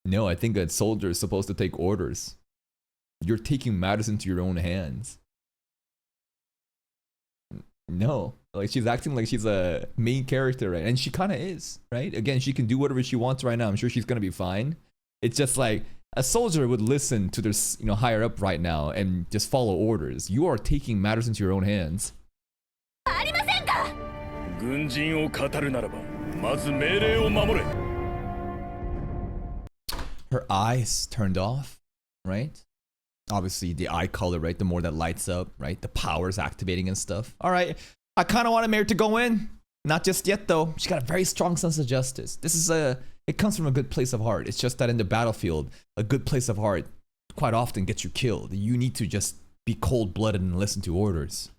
No, I think a soldier is supposed to take orders. You're taking matters into your own hands. No, like she's acting like she's a main character, right? And she kind of is, right? Again, she can do whatever she wants right now. I'm sure she's gonna be fine. It's just like a soldier would listen to their, you know, higher up right now and just follow orders. You are taking matters into your own hands. ありませんか。軍人を語るならば、まず命令を守れ。 Her eyes turned off, right? Obviously, the eye color, right? The more that lights up, right? The power's activating and stuff. All right. I kind of wanted Mary to go in. Not just yet, though. She got a very strong sense of justice. This is it comes from a good place of heart. It's just that in the battlefield, a good place of heart quite often gets you killed. You need to just be cold-blooded and listen to orders.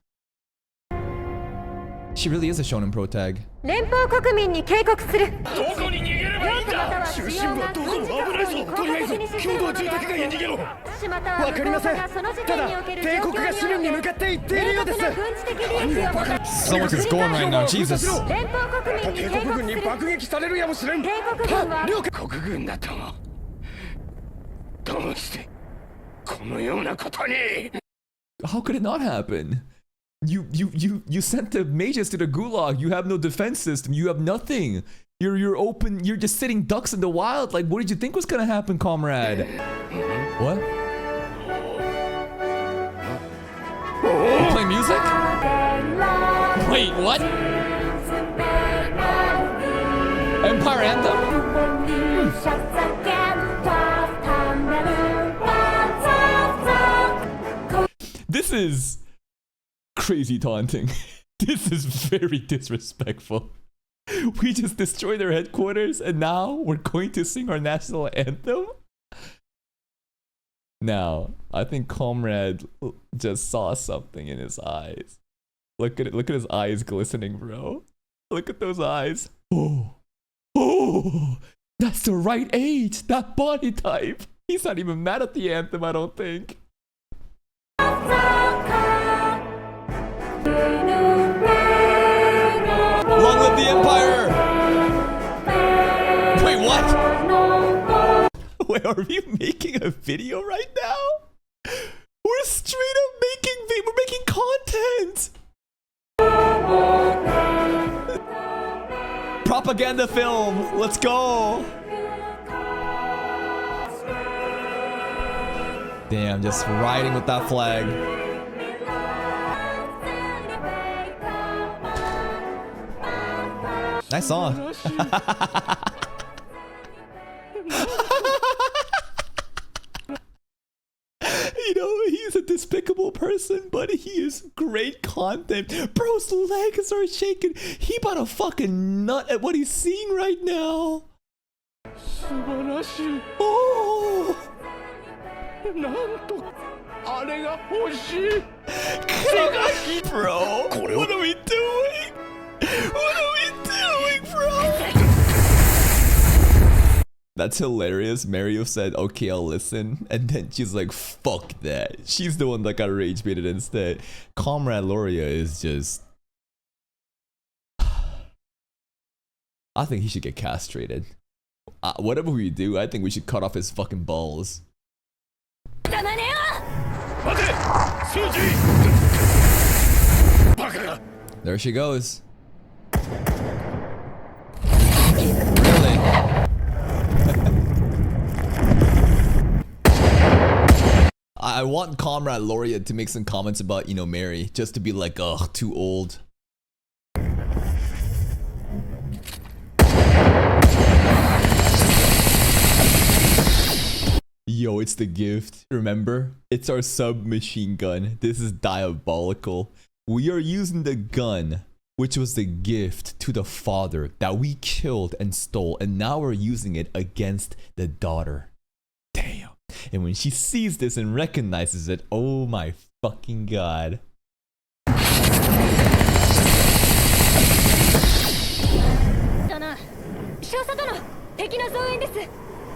She really is a shonen pro tag. 連邦国民に警告する。どこに逃げればいいんだ。中心部はどこも危ないぞ。とりあえず共同住宅街へ逃げろ。わかりません。ただ帝国が市民に向かって言っているようです。 So much is going right now. Jesus. 連邦国民に警帝国告する。軍に爆撃されるやもしれん。帝国軍は了解。国軍だとも。どうしてこのようなことに。 How could it not happen? You sent the mages to the gulag. You have no defense system. You have nothing. You're open. You're just sitting ducks in the wild. Like, what did you think was gonna happen, comrade? What? You play music? Wait, what? Empire Anthem? This is crazy taunting. This is very disrespectful. We just destroyed their headquarters and now we're going to sing our national anthem? Now, I think Comrade just saw something in his eyes. Look at it. Look at his eyes glistening, bro. Look at those eyes. Oh, that's the right age. That body type. He's not even mad at the anthem, I don't think. Long live the Empire! Wait, what? Wait, are we making a video right now? We're straight up we're making content! Propaganda film, let's go! Damn, just riding with that flag. Nice song. You know, he's a despicable person, but he is great content. Bro's legs are shaking. He about to fucking nut at what he's seeing right now. Oh! Bro, what are we doing? What are we doing, bro? That's hilarious. Mario said, okay, I'll listen. And then she's like, fuck that. She's the one that got rage baited instead. Comrade Loria is just... I think he should get castrated. Whatever we do, I think we should cut off his fucking balls. There she goes. Really? I want Comrade Loria to make some comments about, you know, Mary, just to be like, ugh, too old. Yo, it's the gift. Remember? It's our submachine gun. This is diabolical. We are using the gun, which was the gift to the father that we killed and stole, and now we're using it against the daughter. Damn. And when she sees this and recognizes it, oh my fucking god. だな。少佐殿、敵の増援です。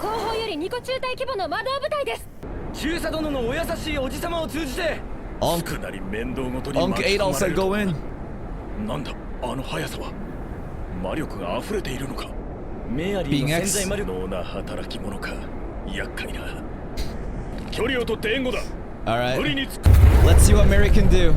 後方より2個中隊規模の魔導部隊です。中佐殿のお優しいおじさまを通じて。かなり面倒ごとに Unc 8 said go in. なんだあの速さは。魔力が溢れているのか。メアリーの潜在魔力。能な働き者か。厄介な。距離を取って援護だ。Alright. 無理につく。 Let's see what Mary can do.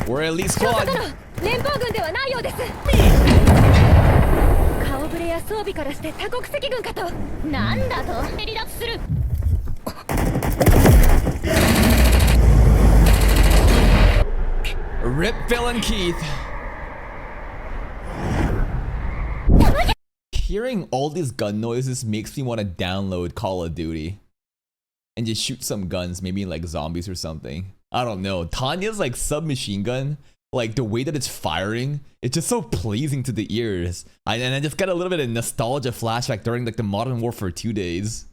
We're elite squad. 連邦軍ではないようです。顔ぶれや装備からして多国籍軍かと。なんだと離脱する。Rip villain Keith. Hearing all these gun noises makes me want to download Call of Duty and just shoot some guns, maybe like zombies or something. I don't know. Tanya's like submachine gun, like the way that it's firing, it's just so pleasing to the ears. And I just got a little bit of nostalgia flashback during like the Modern Warfare 2 days.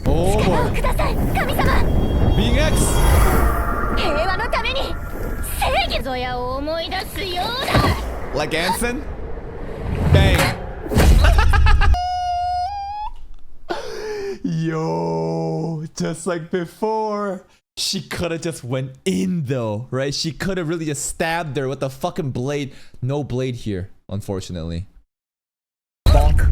Oh boy. Being X. 平和のために正義ぞやを思い出すようだ。 Like Anson? Bang. Yo, just like before. She could have just went in though, right? She could have really just stabbed her with the fucking blade. No blade here, unfortunately. Bonk.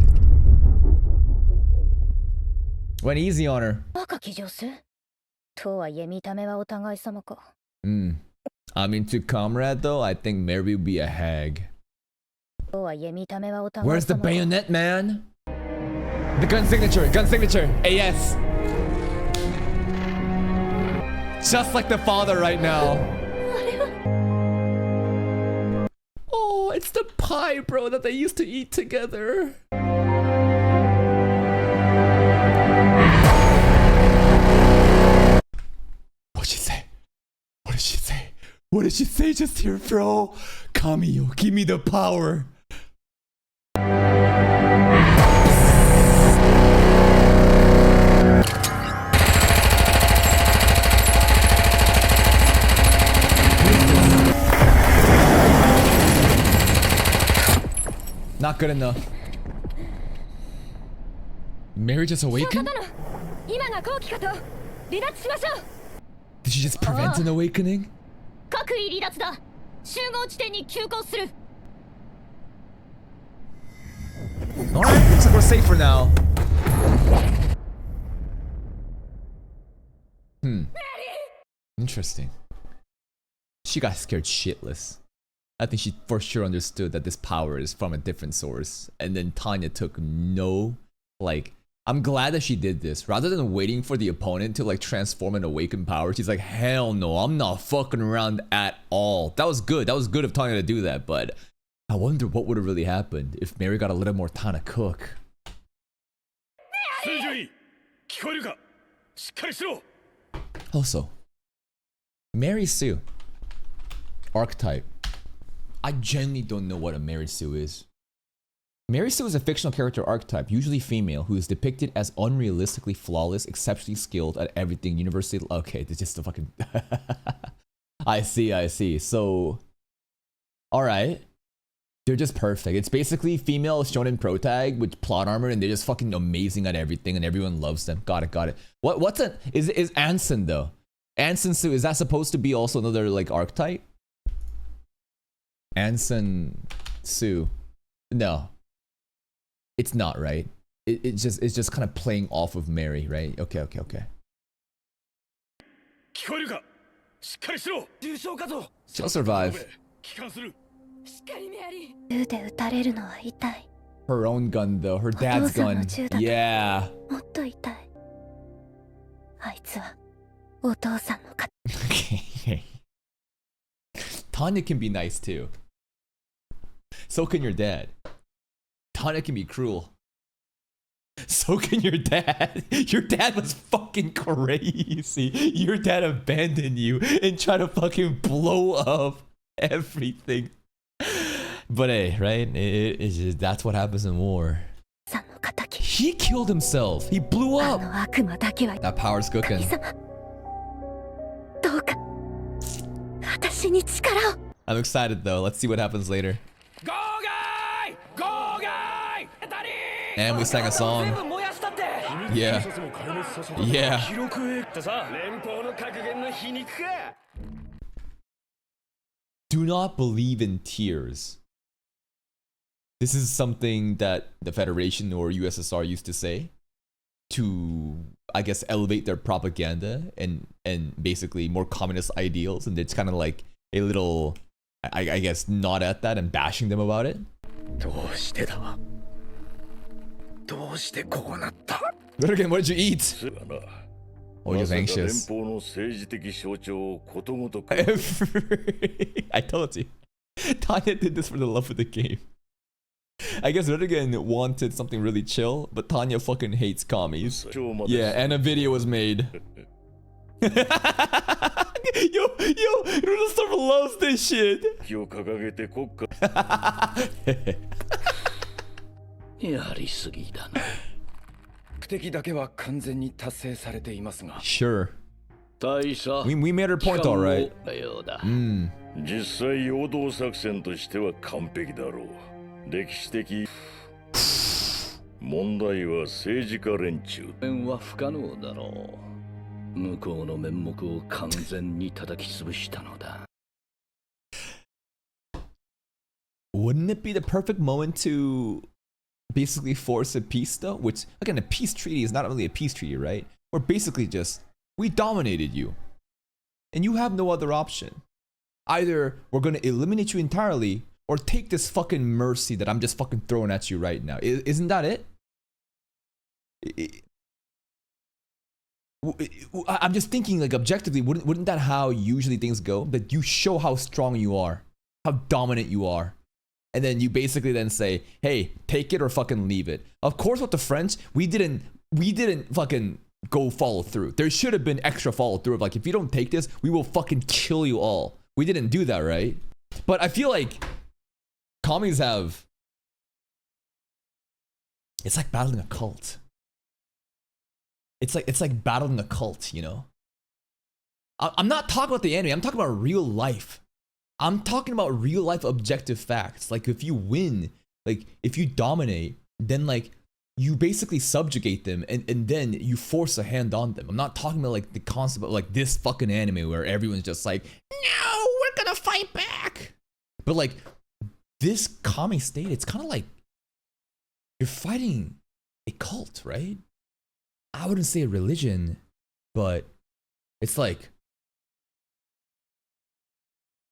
Went easy on her. 若き女性とはいえ見た目はお互い様か。I mean, to comrade though, I think Mary would be a hag. とはいえ見た目はお互い様。 Where's the bayonet, man? The gun signature, AS. Just like the father right now. Oh, it's the pie, bro, that they used to eat together. What'd she say? What did she say? What did she say just here, bro? Commie, give me the power. Not good enough. Mary just awakened? Did she just prevent an awakening? 各位離脱だ。集合地点に急行する。 Alright, looks like we're safe for now. Interesting. She got scared shitless. I think she for sure understood that this power is from a different source. And then Tanya took no, like, I'm glad that she did this. Rather than waiting for the opponent to like transform and awaken power, she's like, hell no, I'm not fucking around at all. That was good. That was good of Tanya to do that, but I wonder what would have really happened if Mary got a little more time to cook. Also, Mary Sue. Archetype. I genuinely don't know what a Mary Sue is. Mary Sue is a fictional character archetype, usually female, who is depicted as unrealistically flawless, exceptionally skilled at everything, universally... Okay, this is just a fucking... I see. So... Alright. They're just perfect. It's basically female shonen protag with plot armor, and they're just fucking amazing at everything, and everyone loves them. Got it. What's a... Is Anson, though? Anson Sue, is that supposed to be also another, like, archetype? Anson Sue. No. It's not, right? It's just kind of playing off of Mary, right? Okay. She'll survive. しっかりメアリー。銃で撃たれるのは痛い。 Her own gun though, her dad's gun. Yeah. もっと痛い。あいつはお父さんのか。Okay. Tanya can be nice too. So can your dad. Tanya can be cruel. So can your dad. Your dad was fucking crazy. Your dad abandoned you and tried to fucking blow up everything. But hey, right? It's just, that's what happens in war. He killed himself. He blew up. That power's cooking. I'm excited though. Let's see what happens later. Go guy! Go guy! And we sang a song. Yeah. Yeah. Do not believe in tears. This is something that the Federation or USSR used to say to, I guess, elevate their propaganda and basically more communist ideals. And it's kind of like a little, I guess, nod at that and bashing them about it. Again, what did you eat? Oh, you're anxious. I told you. Tanya did this for the love of the game. I guess Rödigen wanted something really chill, but Tanya fucking hates commies. Yeah, and a video was made. Yo, Rudolph loves this shit. やりすぎだな。目的だけは完全に達成されていますが。Sure. 大佐。We made our point, all right. 実際陽動作戦としては完璧だろう。歴史的問題は政治家連中。は不可能だろう。向こうの面目を完全に叩き潰したのだ。Wouldn't it be the perfect moment to basically force a peace though? Which, again, a peace treaty is not really a peace treaty, right? Or basically just, we dominated you. And you have no other option. Either we're gonna eliminate you entirely, or take this fucking mercy that I'm just fucking throwing at you right now. Isn't that it? I'm just thinking, like, objectively, wouldn't that how usually things go? That you show how strong you are, how dominant you are. And then you basically then say, hey, take it or fucking leave it. Of course, with the French, we didn't fucking go follow through. There should have been extra follow through of like, if you don't take this, we will fucking kill you all. We didn't do that, right? But I feel like commies have, it's like battling a cult. It's like battling a cult, you know? I'm not talking about the anime, I'm talking about real life. I'm talking about real life objective facts. Like if you win, like if you dominate, then like you basically subjugate them and then you force a hand on them. I'm not talking about like the concept of like this fucking anime where everyone's just like, no, we're gonna fight back. But like this commie state, it's kind of like you're fighting a cult, right? I wouldn't say a religion, but it's like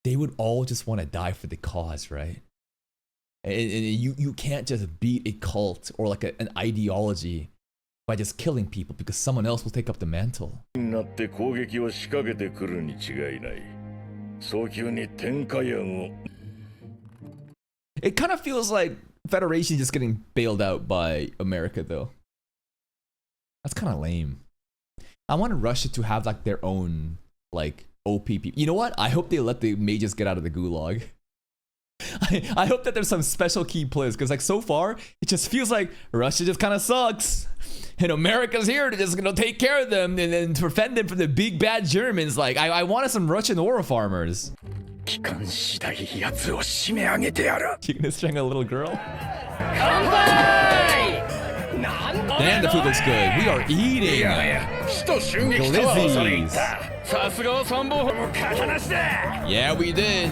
they would all just want to die for the cause, right? And you can't just beat a cult or like an ideology by just killing people because someone else will take up the mantle. It kind of feels like Federation just getting bailed out by America though. That's kind of lame. I want Russia to have like their own like OP people. You know what? I hope they let the mages get out of the gulag. I hope that there's some special key players because like so far it just feels like Russia just kind of sucks and America's here to just take care of them and then defend them from the big bad Germans. Like I wanted some Russian ore farmers. You gonna string a little girl? Damn, the food looks good. We are eating. Glizzies. Yeah, we did.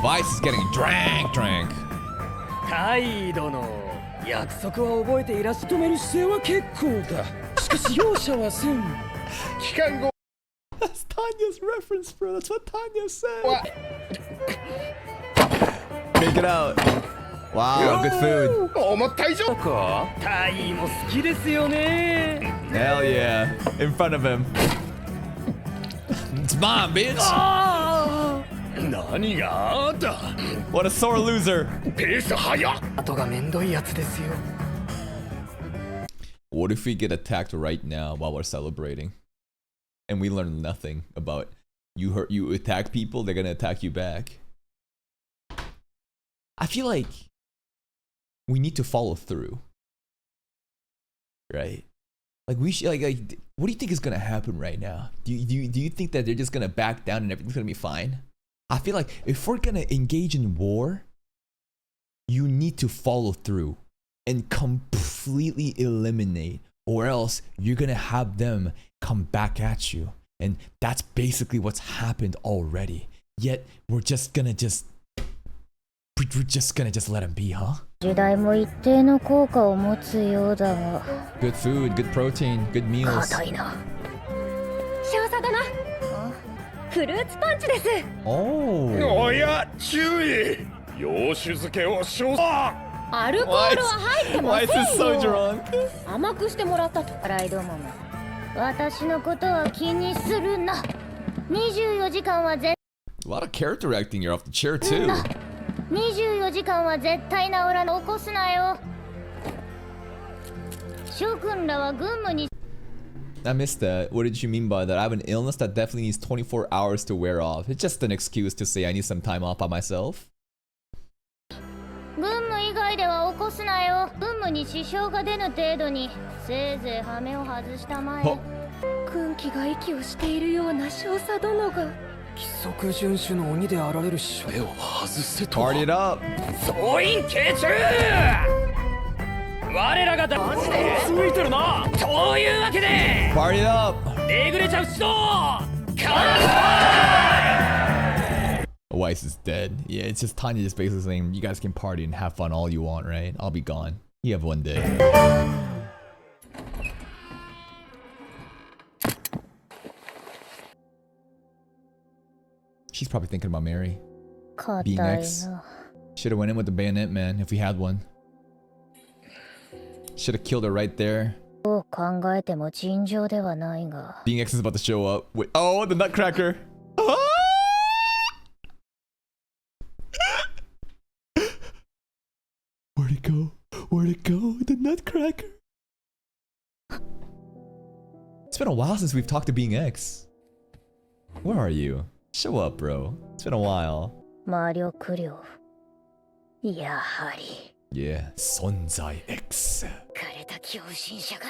Vice is getting drank. カイドの約束は覚えていらっしゃる。止める姿勢は結構だ。しかし容赦はせん。期間後。That's Tanya. Tanya's reference, bro. That's what Tanya said. Make it out. Wow, good food. 思った以上タイも好きですよね Hell yeah. In front of him. It's mine, bitch. 何があった What a sore loser. ペース早っ後がめんどいやつですよ What if we get attacked right now while we're celebrating? And we learn nothing about you attack people, they're gonna attack you back. I feel like we need to follow through. Right? Like we should like what do you think is gonna happen right now? Do you think that they're just gonna back down and everything's gonna be fine? I feel like if we're gonna engage in war, you need to follow through and completely eliminate, or else you're gonna have them come back at you. And that's basically what's happened already. Yet we're just gonna let them be, huh? 時代も一定の効果を持つようだが Good food, good protein, good meals. 硬いな少佐殿フルーツパンチです Oh. おや注意洋酒漬けを少佐アルコールは入ってま Why せ is ん this so よ drunk? 甘くしてもらったとライドモめ私のことは気にするな24時間は絶 A lot of character acting, you're off the chair too. 24時間は絶対なオラ起こすなよ諸君らは軍務に I missed that. What did you mean by that? I have an illness that definitely needs 24 hours to wear off. It's just an excuse to say I need some time off by myself. 軍務以外では起こすなよ軍務に支障が出ぬ程度にせいぜい羽目を外したまえほ軍旗が息をしているような少佐殿が規則遵守の鬼であられるし目を外せと Party it up. 総員傾注我らがだマジでついてるなというわけで Party it up. レグレちゃん出動 Weiss is dead. Yeah, it's just Tanya just basically saying, you guys can party and have fun all you want, right? I'll be gone. You have one day. She's probably thinking about Mary. 硬 Being いな X. Should have went in with the bayonet, man, if we had one. Should have killed her right there. どう考えても尋常ではないが Being X is about to show up. Wait, oh, the Nutcracker. Where'd it go? Where'd it go? The Nutcracker. It's been a while since we've talked to Being X. Where are you? Show up, bro. It's been a while. 魔力量やはり Yeah, Sonzai X. 枯れた狂信者が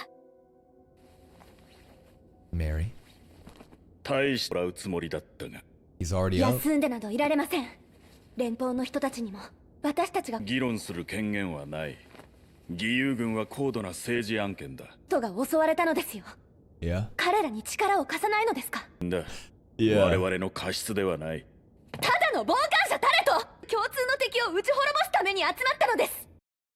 Mary. 大してもらうつもりだったが He's already out. 休んでなどいられません連邦の人たちにも私たちが議論する権限はない義勇軍は高度な政治案件だ人が襲われたのですよ Yeah? 彼らに力を貸さないのですかだ Yeah. 我々の過失ではないただの傍観者誰と共通の敵を撃ち滅ぼすために集まったのです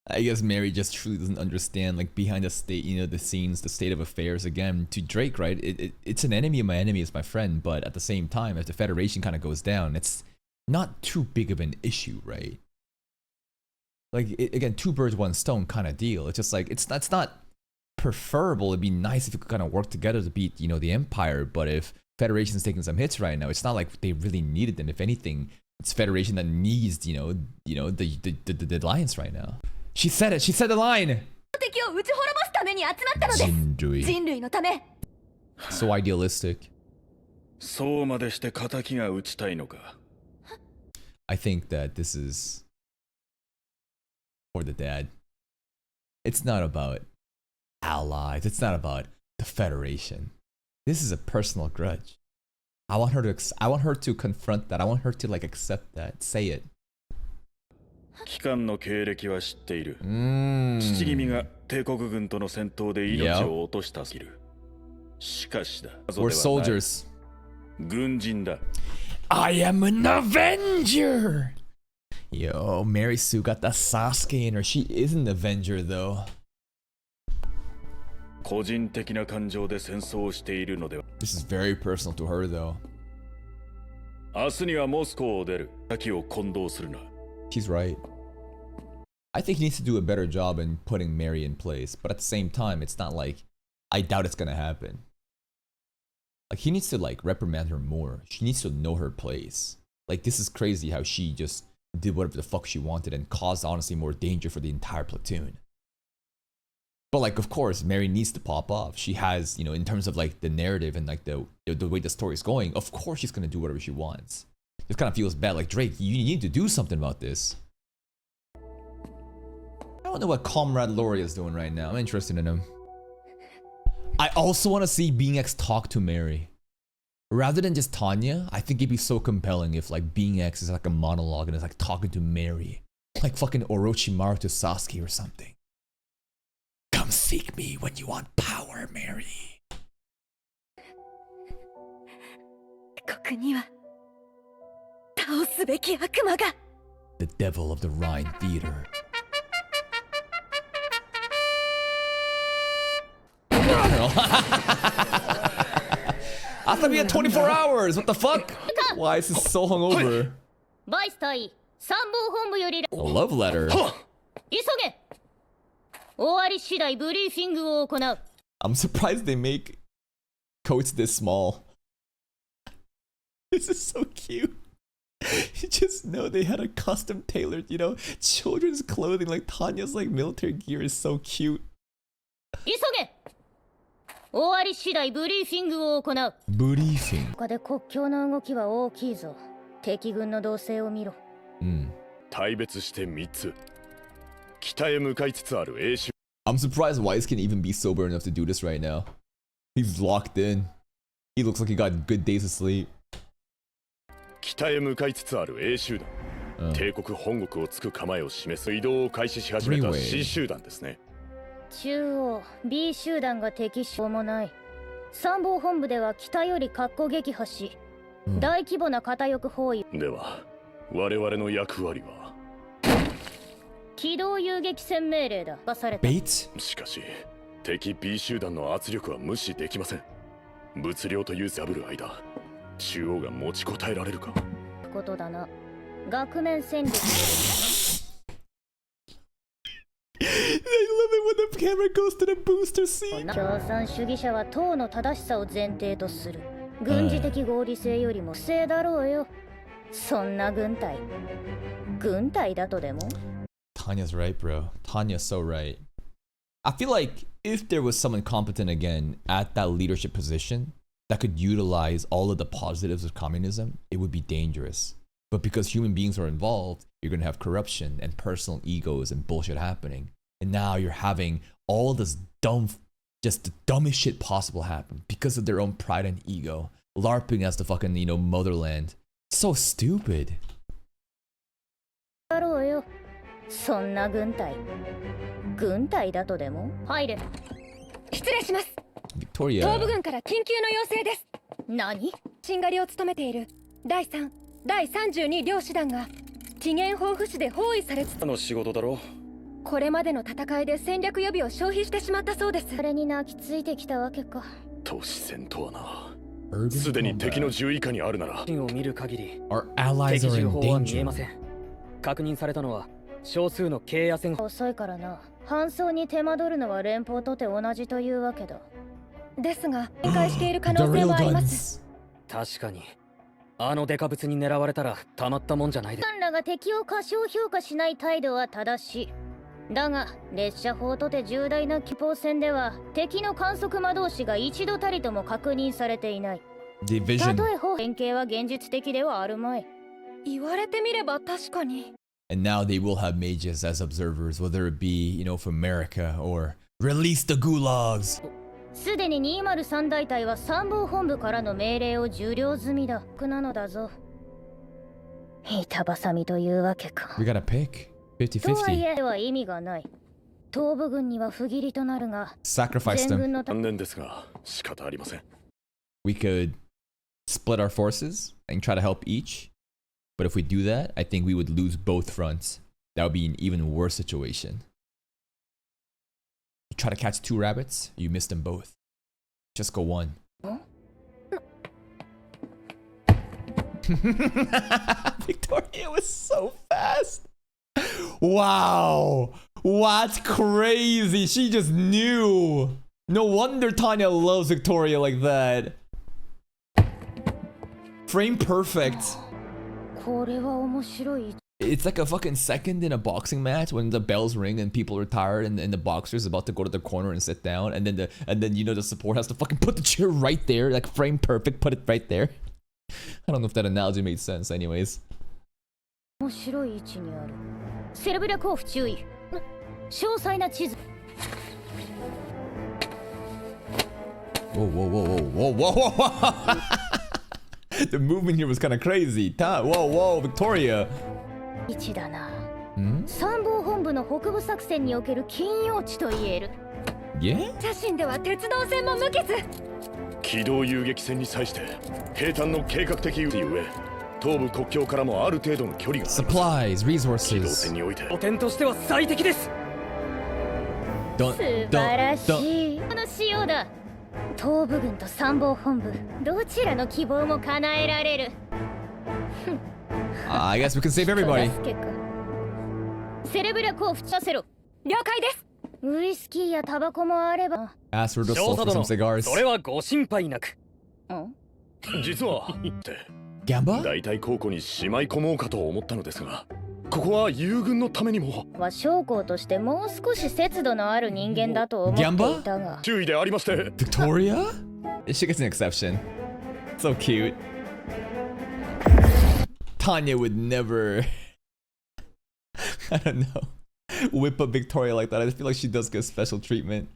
I guess Mary just truly doesn't understand, like, behind the state, you know, the scenes, the state of affairs. Again, to Drake, right? It's an enemy of my enemy is my friend, but at the same time, if the Federation kind of goes down, it's not too big of an issue, right? Like, again, two birds, one stone kind of deal. It's just like, it's not preferable. It'd be nice if we could kind of work together to beat, you know, the Empire, but if Federation's taking some hits right now, it's not like they really needed them. If anything, it's Federation that needs, the Alliance right now. She said it. She said the line. 敵を撃ち滅ぼすために集まったのです人類のため So idealistic. そうまでして仇が討ちたいのか I think that this is for the dad. It's not about allies. It's not about the Federation. This is a personal grudge. I want her to confront that. I want her to like accept that. Say it. 機関の経歴は知っている Mm. 父君が帝国軍との戦闘で命を落としたすぎるしかしだ We're soldiers. 軍人だ I am an Avenger. Yo, Mary Sue got the Sasuke in her. She is an Avenger though. 個人的な感情で戦争をしているのでは This is very personal to her though. 明日にはモスコを出る。先を混同するな。 She's right. I think he needs to do a better job in putting Mary in place, but at the same time, it's not like I doubt it's gonna happen. Like he needs to like reprimand her more. She needs to know her place. Like this is crazy how she just did whatever the fuck she wanted and caused honestly more danger for the entire platoon. But like of course Mary needs to pop off. She has, you know, in terms of like the narrative and like the way the story is going, of course she's gonna do whatever she wants. Just kind of feels bad. Like Drake, you need to do something about this. I don't know what Comrade Laurie is doing right now. I'm interested in him. I also want to see Being X talk to Mary. Rather than just Tanya, I think it'd be so compelling if like Being X is like a monologue and it's like talking to Mary. Like fucking Orochimaru to Sasuke or something. Come seek me when you want power, Mary. ここには倒すべき悪魔が The devil of the Rhine Theater. I thought we had 24 hours. What the fuck? Why is this so hungover? バイス隊参謀本部より A love letter. 急げ終わり次第ブリーフィングを行う I'm surprised they make coats this small. This is so cute. You just know they had a custom tailored, you know, children's clothing. Like Tanya's like military gear is so cute. 急げ終わり次第ブリーフィングを行う Briefing. 他で国境の動きは大きいぞ敵軍の動静を見ろ大別して3つ北へ向かいつつある英州 I'm surprised Wise can even be sober enough to do this right now. He's locked in. He looks like he got good days of sleep. 北へ向かいつつある A 集団、帝国本国をつく構えを示す移動を開始し始めた C 集団ですね。中央 B 集団が敵視もない参謀本部では北より括弧撃破し、大規模な片翼包囲では我々の役割は機動遊撃戦命令だ。出された。しかし敵 B 集団の圧力は無視できません。物量という破る間中央が持ちこたえられるかことだな。額面戦力 I love it when the camera goes to the booster scene. 共産主義者は党の正しさを前提とする。軍事的合理性よりも不正だろうよ。そんな軍隊だとでも Tanya's right, bro. Tanya's so right. I feel like if there was someone competent again at that leadership position that could utilize all of the positives of communism, it would be dangerous. But because human beings are involved, you're going to have corruption and personal egos and bullshit happening. And now you're having all this dumb, just the dumbest shit possible happen because of their own pride and ego. LARPing as the fucking, you know, motherland. So stupid. だろうよ。そんな軍隊だとでも入れ。失礼します。 Victoria. 東部軍から緊急の要請です。何？しんがりを務めている第3、第32両師団が資源豊富市で包囲されつつの仕事だろ。これまでの戦いで戦略予備を消費してしまったそうです。それに泣きついてきたわけか。都市戦とはな。すでに敵の10以下にあるなら。を見る限り、 Our allies are in 敵情報は見え danger. ません。確認されたのは少数の軽野戦。遅いからな。搬送に手間取るのは連邦とて同じというわけだ。ですが、展開している可能性はあります。確かに。あのデカブツに狙われたらたまったもんじゃないで。彼らが敵を過小評価しない態度は正しい。だが列車砲とて重大な機砲戦では敵の観測魔導士が一度たりとも確認されていない。Division. たとえ砲連携は現実的ではあるまい。言われてみれば確かに。And now they will have mages as observers, whether it be, you know, from America or release the gulags. すでに203大隊は参謀本部からの命令を受領済みだ。なのだぞ。板挟みというわけか。 We gotta pick とはい50-50. えは意味がない。東部軍には不義理となるが、 Sacrifice 全 them. 軍の残念ですが仕方ありません。We could split our forces and try to help each. But if we do that, I think we would lose both fronts. That would be an even worse situation. You try to catch 2 rabbits, you miss them both. Just go 1. Victoria was so fast. Wow. What's crazy? She just knew. No wonder Tanya loves Victoria like that. Frame perfect. It's like a fucking second in a boxing match when the bells ring and people are tired and the boxer's about to go to the corner and sit down, and then you know the support has to fucking put the chair right there, like frame perfect, put it right there. I don't know if that analogy made sense anyways. Whoa, whoa, whoa, whoa, whoa, whoa, whoa. The movement here was kind of crazy. Whoa, whoa, Victoria. Hmm? Yeah? 写真では鉄道線も無傷。機動遊撃戦に際して兵站の計画的優位ゆえ東部国境からもある程度の距離があります。 Supplies, 機動 resources. 戦において拠点としては最適です。 Don't, 素晴らしい。この仕様だ。東部軍と参謀本部、どちらの希望も叶えられる。I guess we can save everybody. セレブ略を付させろ。了解です。ウイスキーやタバコもあれば。Ask her to 少 sell 佐 for some 殿、cigars. それはご心配なく。実はってGamba? 大体高庫にしまい込もうかと思ったのですが、ここは友軍のためにもは将校としてもう少し節度のある人間だと思っていたが。注意でありまして。 Victoria? She gets an exception. So cute. Tanya would never. I don't know. Whip up Victoria like that. I feel like she does get special treatment.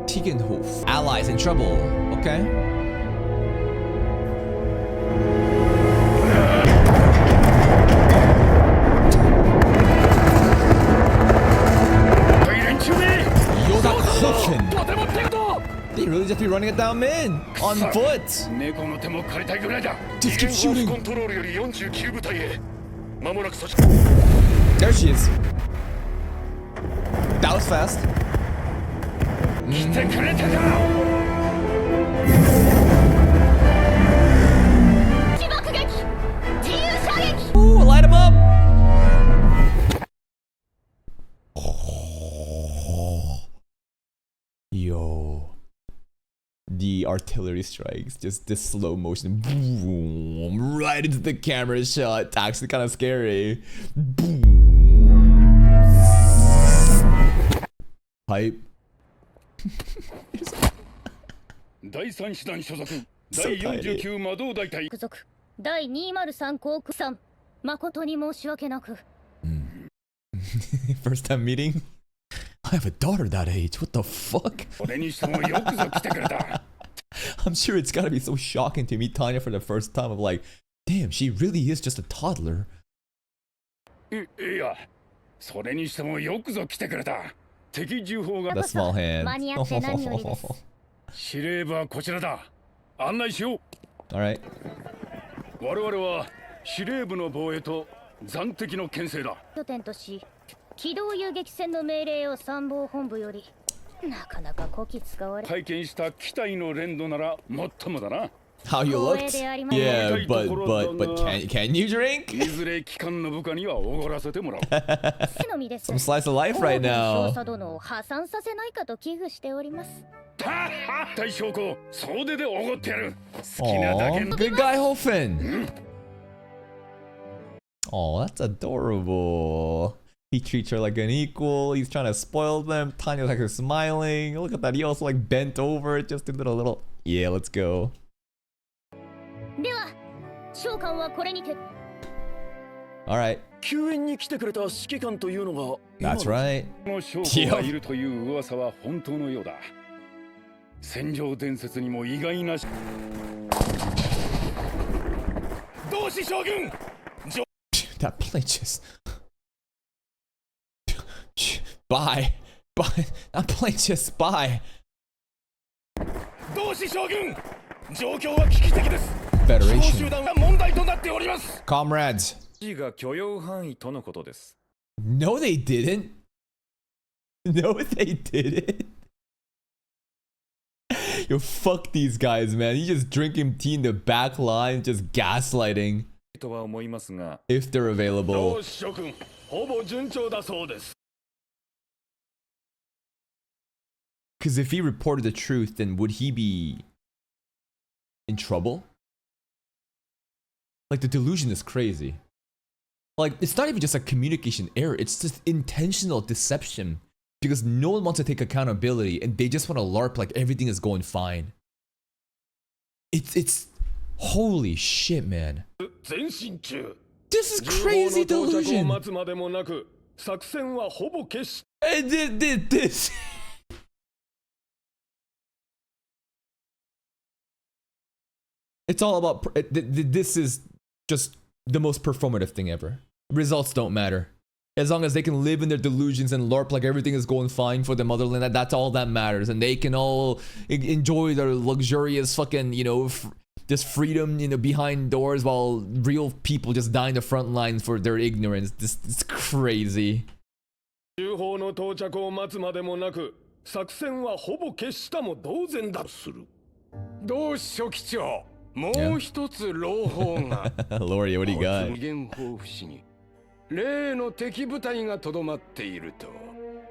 Tegenhof. Allies in trouble. Okay. They really just be running it down mid on foot. Just keep shooting. There she is. That was fast. Ooh, light him up. Yo, the artillery strikes, just this slow motion, boom, right into the camera shot. It's actually kind of scary. Boom. Hype. 第三師団所属第49魔導大隊属第203航空さん、誠に申し訳なく。First time meeting? I have a daughter that age. What the fuck? それにしてもよくぞ来てくれた。I'm sure it's gotta be so shocking to meet Tanya for the first time of like, damn, she really is just a toddler. いや、それにしてもよくぞ来てくれた。敵重砲が That small hand. 間に合って何よりです。司令部はこちらだ。案内しよう。Alright. 我々は司令部の防衛と残敵の牽制だ。拠点とし、機動遊撃戦の命令を参謀本部より。なかなかこき使われ。体験した機体の連動なら最もだな。 How you looked? Yeah, but can you drink? いずれ機関の部下にはおごらせてもらおう。Some slice of life right now. 少佐殿を破産させないかと危惧しております。大将校、総出でおごってやる。好きなだけ。Good guy, Hofen. Oh, that's adorable. He treats her like an equal. He's trying to spoil them. Tanya's like smiling. Look at that. He also like bent over. Just did a little. Yeah, let's go. では、召喚はこれにて。Alright. 救援に来てくれた指揮官というのが。That's right. この将校がいるという噂は本当のようだ。戦場伝説にも意外な。同志将軍。That plane just. Bye. That plane just bye. 同志将軍。状況は危機的です。 Federation. 集団が問題となっております。Comrades, G が許容範囲とのことです。 No, they didn't. No, they didn't. Yo, fuck these guys, man. He's just drinking tea in the back line, just gaslighting. とは思いますが、 If they're available. 同志諸君、ほぼ順調だそうです。 Because if he reported the truth, then would he be in trouble? Like, the delusion is crazy. Like, it's not even just a communication error, it's just intentional deception. Because no one wants to take accountability and they just want to LARP like everything is going fine. It's holy shit, man. 前進中。 This is crazy 到着を delusion. 待つまでもなく、作戦はほぼ決し。 And this. It's all about. This is just the most performative thing ever. Results don't matter. As long as they can live in their delusions and LARP like everything is going fine for the motherland, that's all that matters. And they can all enjoy their luxurious fucking, you know, just freedom, you know, behind doors while real people just die in the front lines for their ignorance. It's crazy. 重砲の到着を待つまでもなく、作戦はほぼ決したも同然だとする。同志書記長、もう一つ朗報が。Loria, what do you got? 無限砲不死に例の敵部隊がとどまっていると。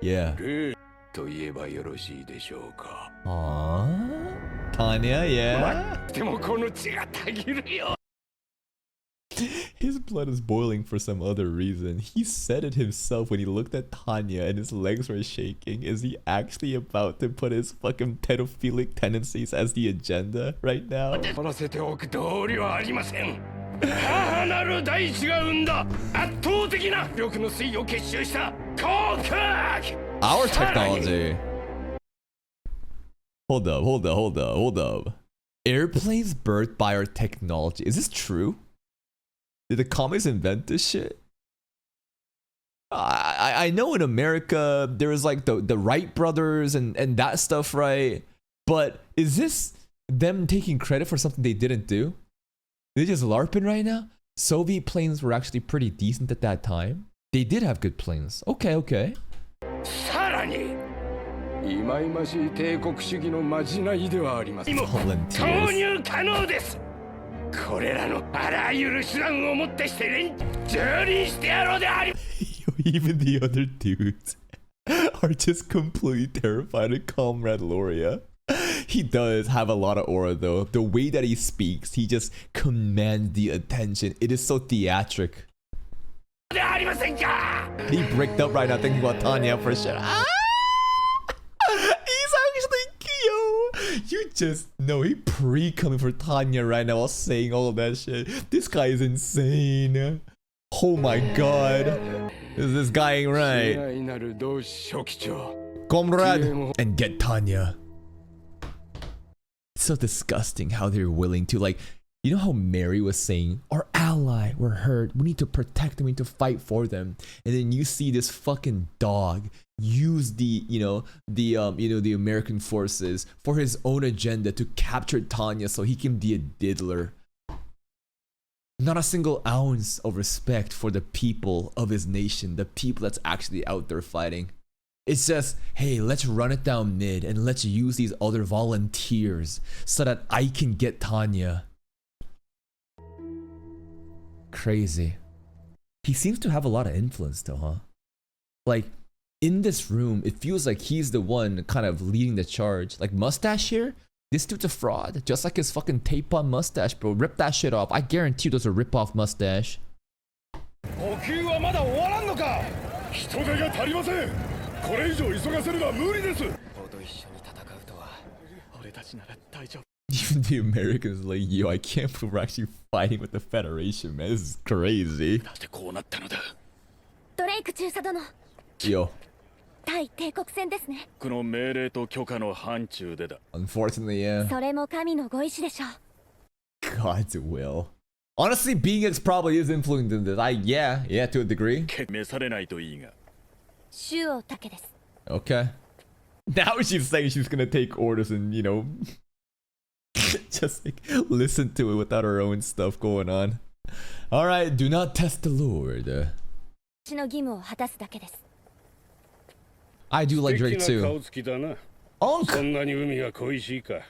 Yeah. 例と言えばよろしいでしょうか。Aww. Tanya, yeah. でもこの血がたぎるよ。 His blood is boiling for some other reason. He said it himself when he looked at Tanya and his legs were shaking. Is he actually about to put his fucking pedophilic tendencies as the agenda right now? 取らせておく道理はありません。母なる大地が生んだ圧倒的な力の水を結集した航空機。 Our technology. Hold up. Airplanes birthed by our technology. Is this true? Did the commies invent this shit? I know in America there was like the Wright brothers and that stuff, right? But is this them taking credit for something they didn't do? They just LARPing right now? Soviet planes were actually pretty decent at that time. They did have good planes. Okay. さらに忌々しい帝国主義のまじないではありません。投 Volunteers. 入可能です。これらのあらゆる手段をもってして蹂躙してやろうであり。 Even the other dudes are just completely terrified of Comrade Loria. He does have a lot of aura though. The way that he speaks, he just commands the attention. It is so theatric. He bricked up right now thinking about Tanya for sure. Ah! He's actually yo. You just know he pre-coming for Tanya right now while saying all of that shit. This guy is insane. Oh my god. This guy ain't right. Comrade and get Tanya. It's so disgusting how they're willing to, like, you know how Mary was saying, our ally, we're hurt, we need to protect them, we need to fight for them. And then you see this fucking dog use the American forces for his own agenda to capture Tanya so he can be a diddler. Not a single ounce of respect for the people of his nation, the people that's actually out there fighting. It's just, hey, let's run it down mid and let's use these other volunteers so that I can get Tanya. Crazy. He seems to have a lot of influence though, huh? Like, in this room, it feels like he's the one kind of leading the charge. Like, mustache here? This dude's a fraud. Just like his fucking tape on mustache, bro. Rip that shit off. I guarantee you those are rip-off mustache. 人手が足りません。これ以上急がせるのは無理です。 Even the Americans are like, yo, I can't believe we're actually fighting with the Federation, man. This is crazy. こうなったのだ。ドレイク中佐殿 Yo. 対帝国戦ですね。この命令と許可の範疇でだ。 Unfortunately, yeah. それも神のご意志でしょう。 God's will. Honestly, BX probably is influencing this. Yeah, to a degree. 召されないといいが。主王だけです。 Okay. Now she's saying she's gonna take orders and, you know, just like listen to it without her own stuff going on. Alright, do not test the Lord. 私の義務を果たすだけです。 I do like Drake 素敵な too. 顔つきだな。 Unk! そんなに海が恋しいか。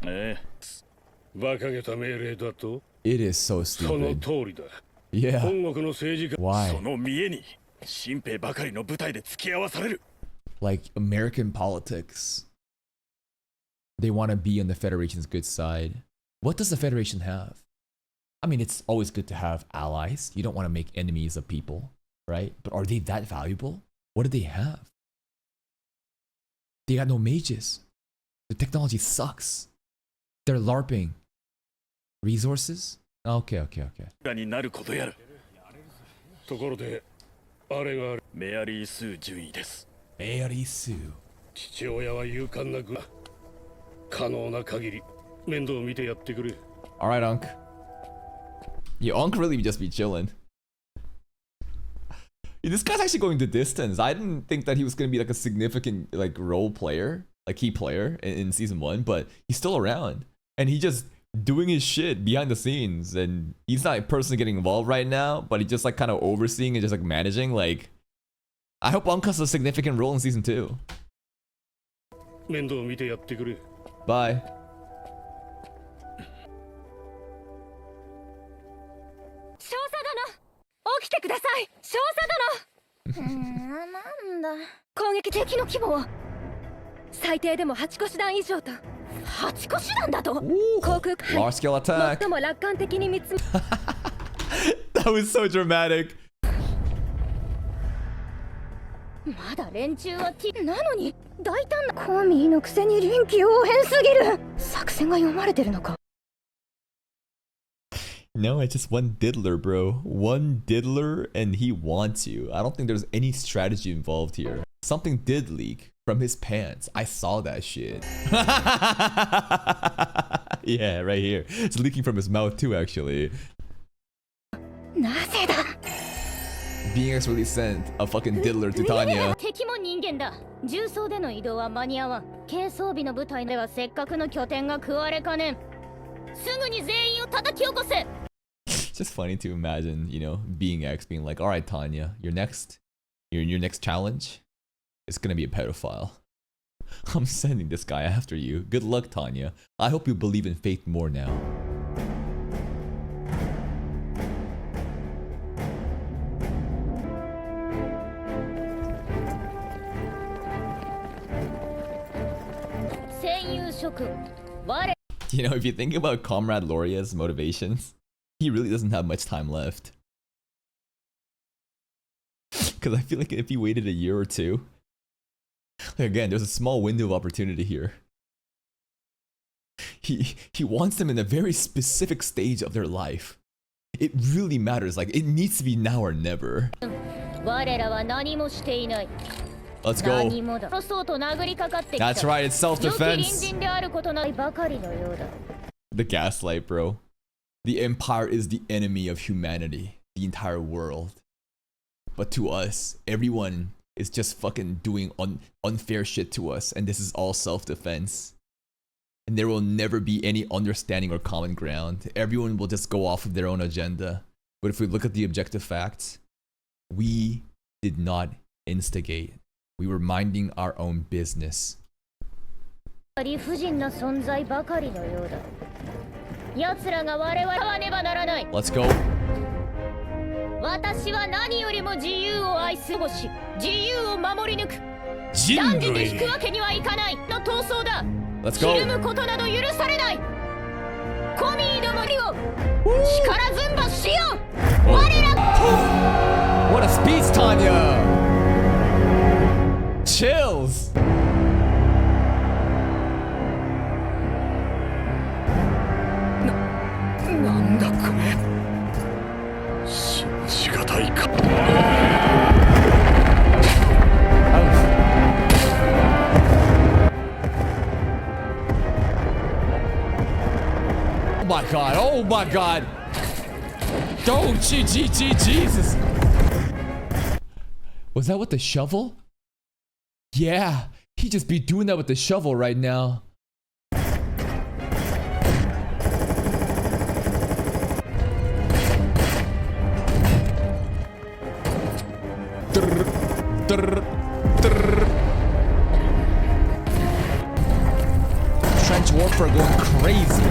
え馬鹿げた命令だと。 It is so その stupid. 通りだ。 Yeah. 本国の政治家。 Why? その見栄に新兵ばかりの部隊で付き合わされる。 Like American politics. They want to be on the Federation's good side. What does the Federation have? I mean, it's always good to have allies. You don't want to make enemies of people, right? But are they that valuable? What do they have? They got no mages. The technology sucks. They're LARPing. Resources? Okay. になることやる。ところで、あれがある。メアリー・スー順位です。 Mary Sue. 父親は勇敢な軍。可能な限り面倒を見てやってくれ。 Alright, Unk. Yeah, Unk really just be chilling. This guy's actually going the distance. I didn't think that he was going to be like a significant like role player, like key player in season 1, but he's still around. And he just doing his shit behind the scenes. And he's not personally getting involved right now, but he's just like kind of overseeing and just like managing. Like, I hope Unk has a significant role in season 2. 面倒を見てやってくれ。 Bye. 少佐殿、起きてください。少佐殿。なんだ。攻撃的の規模は最低でも8個師団以上と。8個師団だと。航空 Large scale attack. 最も楽観的に見つめ。 That was so dramatic. まだ連中はなのに大胆なコミーのくせに臨機応変すぎる。作戦が読まれてるのか。 No, it's just one diddler, bro. One diddler and he wants you. I don't think there's any strategy involved here. Something did leak from his pants. I saw that shit. Yeah, right here. It's leaking from his mouth too, actually. なぜだ。 BX really sent a fucking diddler to Tanya. 敵も人間だ。重装での移動は間に合わん。軽装備の部隊ではせっかくの拠点が食われかねん。すぐに全員を叩き起こせ。 It's just funny to imagine, you know, being X being like, all right, Tanya, your next challenge is gonna be a pedophile. I'm sending this guy after you. Good luck, Tanya. I hope you believe in faith more now. You know, if you think about Comrade Loria's motivations, he really doesn't have much time left. Because I feel like if he waited a year or two, again, there's a small window of opportunity here. He wants them in a very specific stage of their life. It really matters. Like, it needs to be now or never. Let's go. That's right, it's self-defense. The gaslight, bro. The Empire is the enemy of humanity. The entire world. But to us, everyone is just fucking doing unfair shit to us. And this is all self-defense. And there will never be any understanding or common ground. Everyone will just go off of their own agenda. But if we look at the objective facts, we did not instigate. We were minding our own business. Let's go. 私は何よりも自由を愛すごし、自由を守り抜く。人類。断じて引くわけにはいかないの闘争だ。Let's go. ひるむことなど許されない。コミーどもにを力ずんばしよう。我ら。What a speech, Tanya. Chills. Oh my god, oh my god. Oh, Jesus. Was that with the shovel? Yeah, he just be doing that with the shovel right now. Trench warfare going crazy.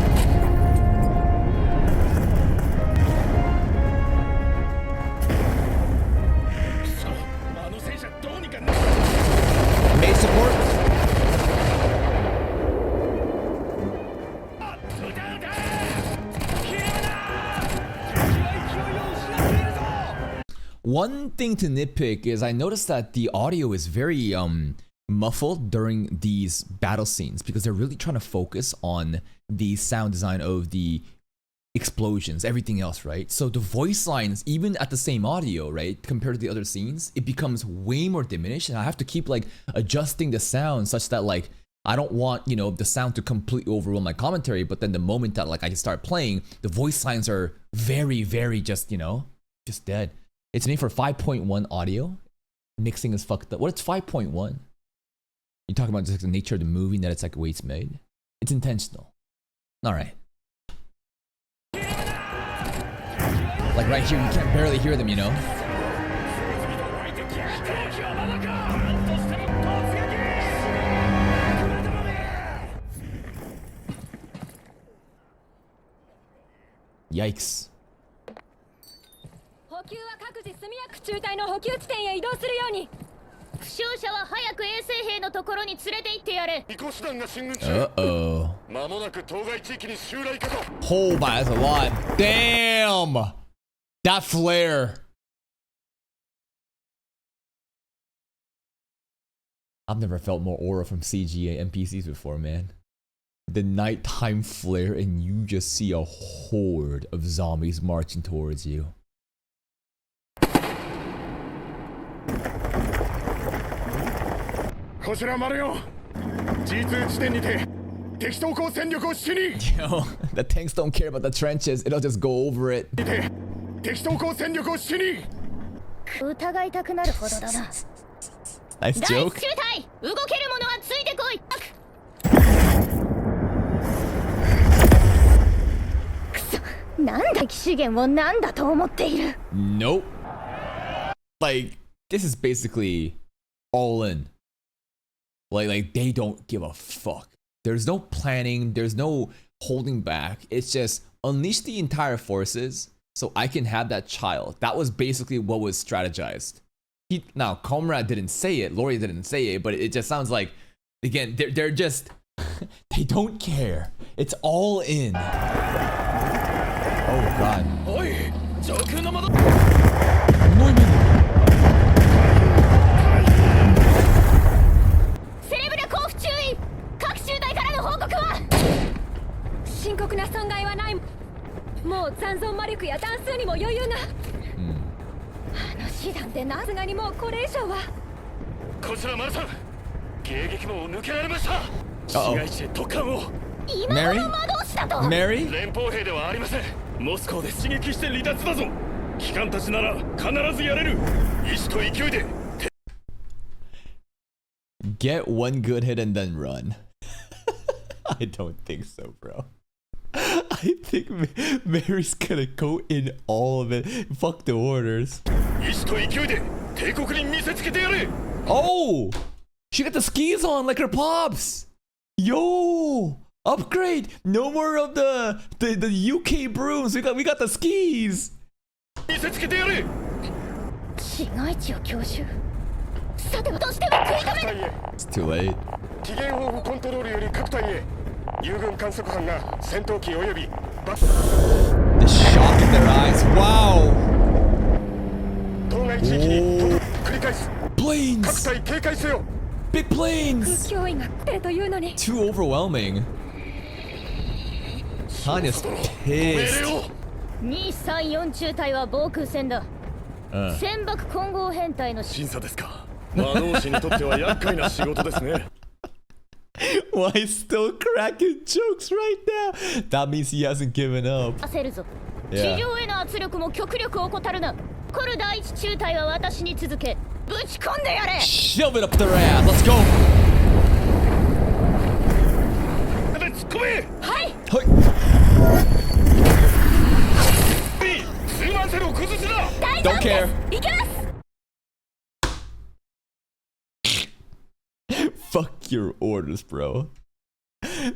Main support. One thing to nitpick is I noticed that the audio is very muffled during these battle scenes because they're really trying to focus on the sound design of the explosions, everything else, right? So the voice lines, even at the same audio, right, compared to the other scenes, it becomes way more diminished, and I have to keep like adjusting the sound such that like I don't want, you know, the sound to completely overwhelm my commentary, but then the moment that like I start playing, the voice lines are very, very just, you know, just dead. It's made for 5.1 audio. Mixing is fucked up. What? It's 5.1? You're talking about just like the nature of the movie, that it's like the way it's made. It's intentional. All right. Like right here, you can't barely hear them, you know? Yikes. 補給は各自速やか中隊の補給地点へ移動するように。負傷者は早く衛生兵のところに連れて行ってやれ。移行手段が進軍中。Uh-oh. 間もなく当該地域に襲来かと。 Oh my, that's a lot. Damn! That flare. I've never felt more aura from CG NPCs before, man. The nighttime flare and you just see a horde of zombies marching towards you. こちら丸よ。G2 地点にて敵投降戦力を主に。Yo, the tanks don't care about the trenches. It'll just go over it. 敵投降戦力を主に。疑いたくなるほどだな。Nice 第 joke. 一中隊、動ける者はついてこい。くそ、なんだ資源をなんだと思っている。Nope. Like, this is basically all in. Like they don't give a fuck. There's no planning. There's no holding back. It's just unleash the entire forces so I can have that child. That was basically what was strategized. Now, Comrade didn't say it. Lori didn't say it, but it just sounds like, again, they're just, they don't care. It's all in. Oh, God. Mary? Mary? 連邦兵ではありません。モスコーで刺激して離脱だぞ。機関たちなら必ずやれる。意志と勢いで。Get one good hit and then run. I don't think so, bro. I think Mary's gonna go in all of it. Fuck the orders. 意志と勢いで帝国に見せつけてやれ。Oh! She got the skis on like her pops! Yo! Upgrade! No more of the UK brooms. We got the skis! 見せつけてやれ。市街地を強襲。さてはどうしても食い止める。 It's too late. 機嫌豊富コントロールより各隊へ。友軍観測班が戦闘機および The shock in their eyes. Wow! 当該地域に繰り返す。各 Planes! 隊警戒せよ。 Big planes! 脅威が来てるというのに。 Too overwhelming. Tanya's pissed. 2、3、4中隊は防空戦だ。戦爆混合編隊の審査ですか。魔導士にとっては厄介な仕事ですね。Why still cracking jokes right now? That means he hasn't given up. 焦るぞ。 Yeah. 地上への圧力も極力怠るな。コル第一中隊は私に続け、ぶち込んでやれ。 Shove it up their ass. Let's go. 突っ込め。はい。Hey. 数万セルを崩すな。Don't care. 行けます。take your orders, bro.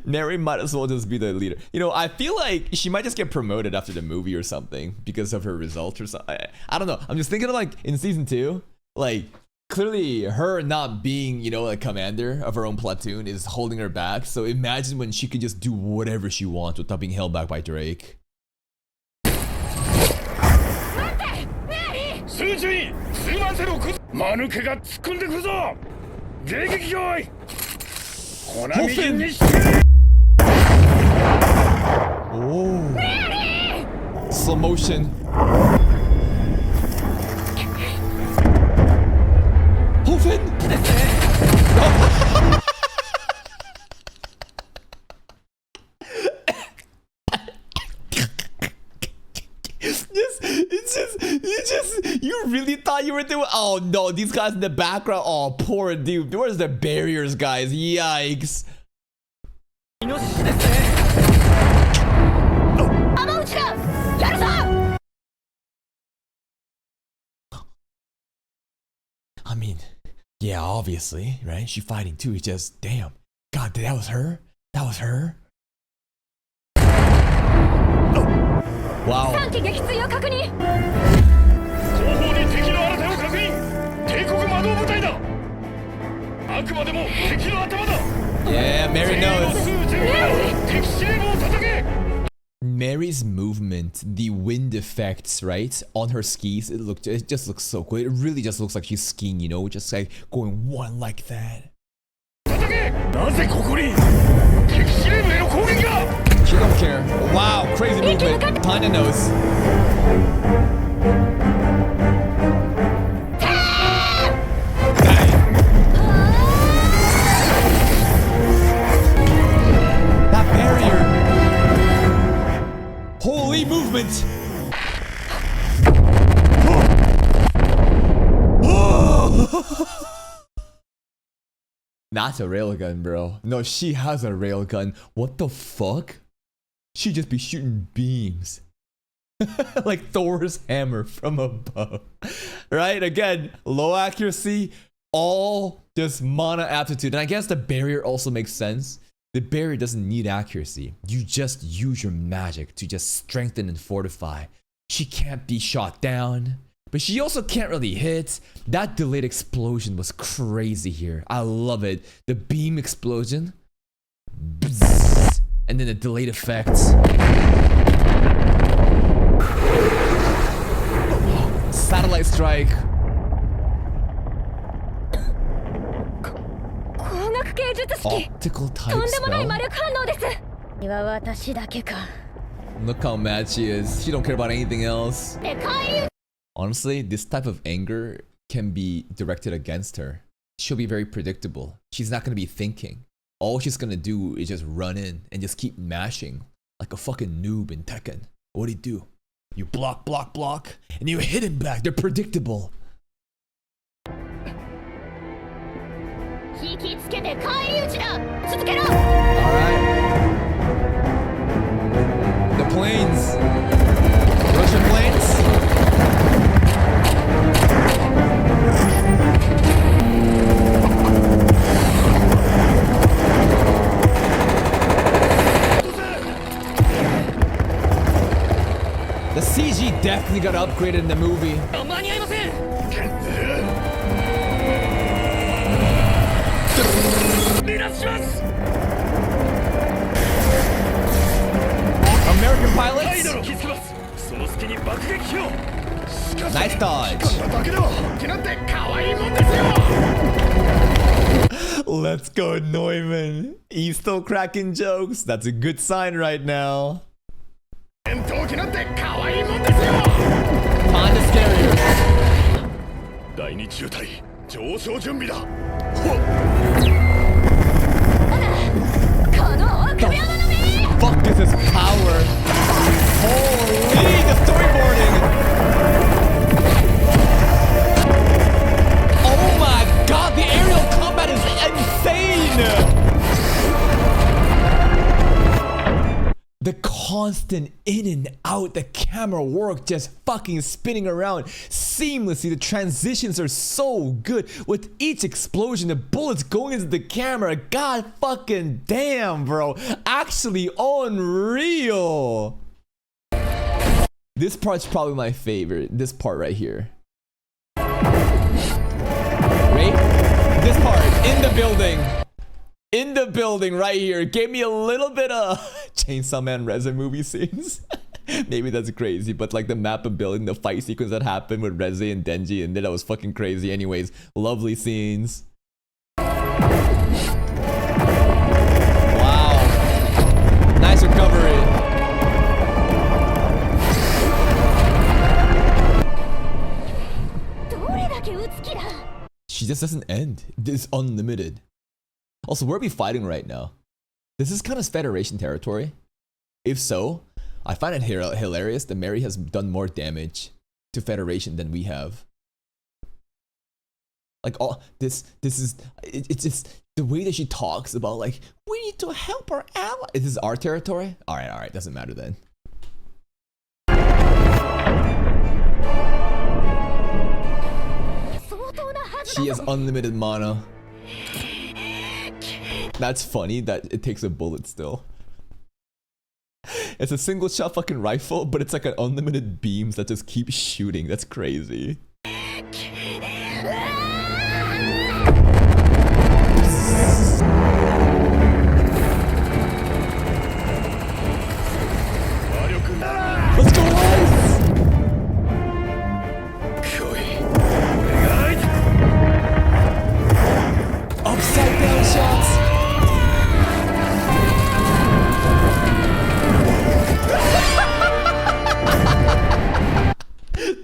Mary might as well just be the leader. You know, I feel like she might just get promoted after the movie or something because of her results or something. I don't know. I'm just thinking of like in season 2, like clearly her not being, you know, a commander of her own platoon is holding her back. So imagine when she could just do whatever she wants without being held back by Drake. 数十員数万セルをこマヌケが突っ込んでくるぞ迎撃用意粉みじんにして Oh. Slow motion. Hofen! You really thought you were doing? Oh no, these guys in the background. Oh, poor dude. Where's the barriers, guys? Yikes. I mean, yeah, obviously, right? She fighting too. It's just, damn. God, that was her? That was her? Wow. 後方に敵の新手を確認帝国魔導部隊だあくまでも敵の頭だ Yeah, Mary knows. 敵司令部を叩け Mary's movement, the wind effects, right, on her skis, it just looks so cool. It really just looks like she's skiing, you know, just like going one like that. 叩けなぜここに敵司令部への攻撃が She don't care. Wow, crazy movement. Tanya knows. That barrier. Holy movement. That's a railgun, bro. No, she has a railgun. What the fuck? She just be shooting beams. Like Thor's hammer from above. Right? Again, low accuracy, all just mana aptitude. And I guess the barrier also makes sense. The barrier doesn't need accuracy. You just use your magic to just strengthen and fortify. She can't be shot down, but she also can't really hit. That delayed explosion was crazy here. I love it. The beam explosion. Bzzz. And then the delayed effects. Satellite strike. Optical type spell. Look how mad she is. She don't care about anything else. Honestly, this type of anger can be directed against her. She'll be very predictable. She's not gonna be thinking. All she's gonna do is just run in and just keep mashing like a fucking noob in Tekken. What do you do? You block, block, block, and you hit him back. They're predictable. Alright. The planes. Russian planes. The CG definitely got upgraded in the movie. American pilots? Nice dodge. Let's go, Neumann. He's still cracking jokes. That's a good sign right now. Kinda scary. 第二中隊上昇準備だ Fuck is this power? Holy, the storyboarding! Oh my god, the aerial combat is insane! The constant in and out, the camera work just fucking spinning around. seamlessly. The transitions are so good. With each explosion, the bullets going into the camera. God fucking damn, bro. Actually unreal. This part's probably my favorite. This part right here. Wait. This part in the building. In the building right here. Gave me a little bit of Chainsaw Man Resin movie scenes. Maybe that's crazy, but like the map of building, the fight sequence that happened with Reze and Denji, and then that was fucking crazy. Anyways, lovely scenes. Wow. Nice recovery. She just doesn't end. It's unlimited. Also, where are we fighting right now? This is kind of Federation territory. If so, I find it hilarious that Mary has done more damage to Federation than we have. Like, all it's just the way that she talks about, like, we need to help our ally. Is this our territory? All right, doesn't matter then. She has unlimited mana. That's funny that it takes a bullet still. It's a single shot fucking rifle, but it's like an unlimited beams that just keep shooting. That's crazy. Let's go, guys! Upside down shots!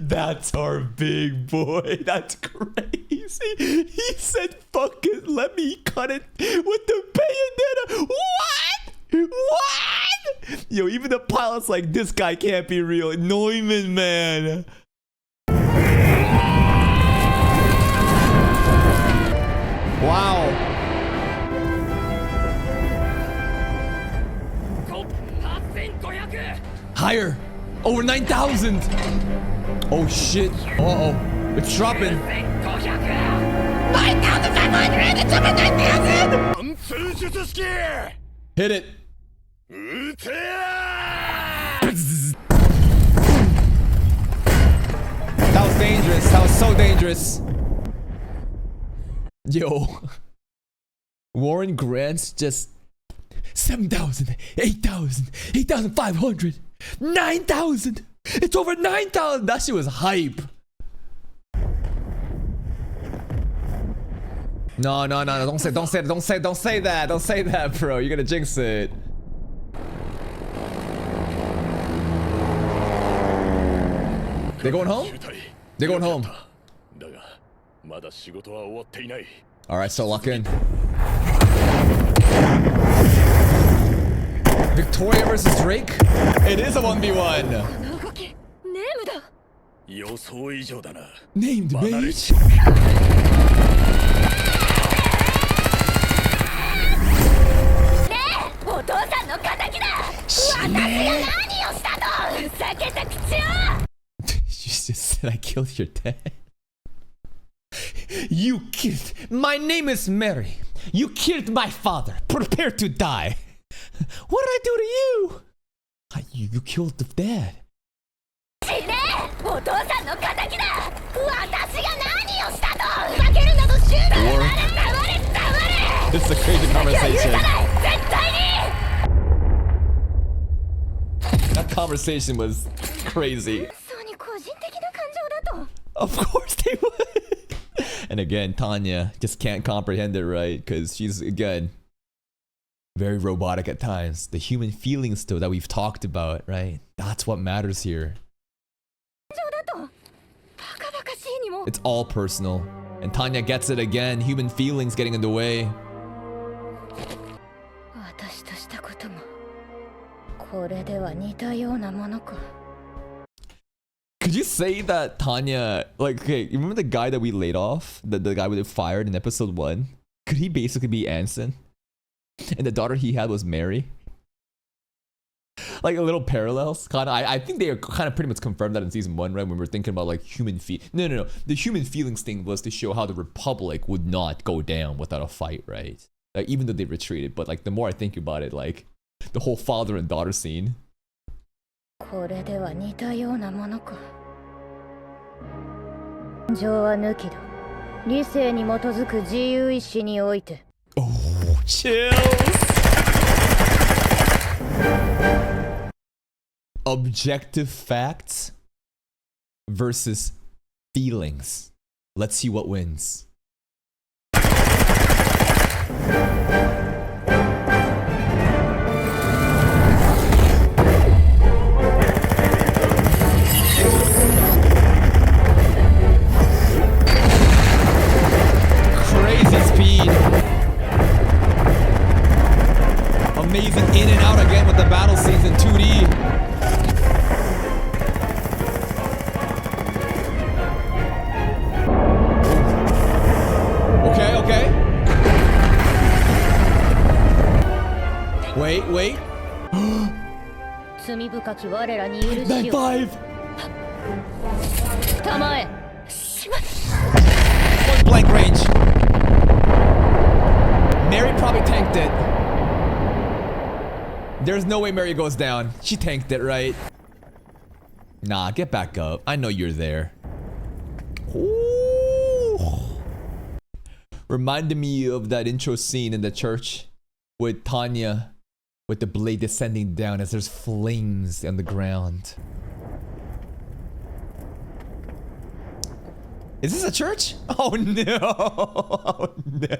That's our big boy. That's crazy. He said, fuck it, let me cut it with the bayonetta. What? What? Yo, even the pilot's like, this guy can't be real. Neumann, man. Wow. Higher. Over 9,000. Oh shit. Uh-oh. It's dropping. 9,500. It's over 9,000. Hit it. That was dangerous. That was so dangerous. Yo. Warren Grant's just 7,000, 8,000, 8,500, 9,000. It's over 9,000. That shit was hype. No. Don't say that, bro. You're gonna jinx it. They're going home? They're going home. Alright, so lock in. Victoria versus Drake? It is a 1v1. Named mage? She just said I killed your dad. You killed. My name is Mary. You killed my father. Prepare to die. What did I do to you? You killed the dad. This is a crazy conversation. That conversation was crazy. Of course they would. And again, Tanya just can't comprehend it, right? Because she's, again, very robotic at times. The human feelings, though, that we've talked about, right? That's what matters here. It's all personal. And Tanya gets it again. Human feelings getting in the way. Could you say that Tanya, like, okay, you remember the guy that we laid off? The guy we fired in episode 1? Could he basically be Anson? And the daughter he had was Mary? like a little parallels. Kind of. I think they kind of pretty much confirmed that in season 1, right? When we were thinking about like human no. The human feelings thing was to show how the Republic would not go down without a fight, right? Like, even though they retreated, but like the more I think about it, like the whole father and daughter scene. これでは似たようなものか。情は抜きだ。理性に基づく自由意志において。Oh, chills. Objective facts versus feelings. Let's see what wins. Crazy speed. Amazing in and out again with the battle scenes in 2D. Okay. Wait. 罪深き我らに許しを。 Night 5. 構え。 Point blank range. Mary probably tanked it. There's no way Mary goes down. She tanked it, right? Nah, get back up. I know you're there. Ooh. Reminded me of that intro scene in the church with Tanya with the blade descending down as there's flames on the ground. Is this a church? Oh no! Oh no!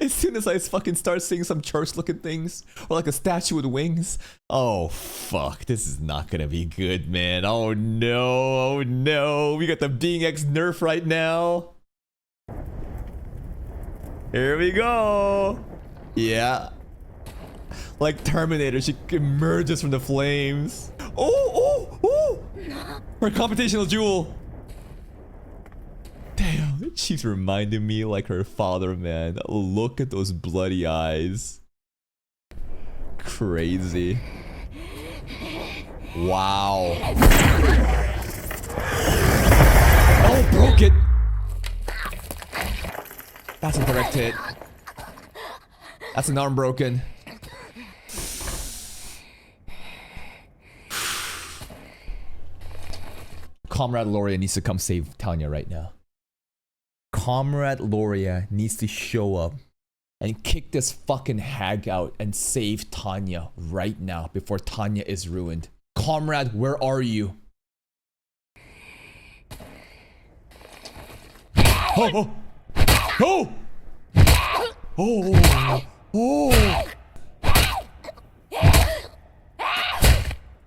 As soon as I fucking start seeing some church-looking things, or like a statue with wings, oh fuck, this is not gonna be good, man. Oh no, we got the Being X nerf right now. Here we go. Yeah. Like Terminator, she emerges from the flames. Oh! Her computational jewel. Damn, she's reminding me like her father, man. Look at those bloody eyes. Crazy. Wow. Oh, broke it. That's a direct hit. That's an arm broken. Comrade Loria needs to come save Tanya right now. Comrade Loria needs to show up and kick this fucking hag out and save Tanya right now before Tanya is ruined. Comrade, where are you? Oh! Oh! Oh! Oh!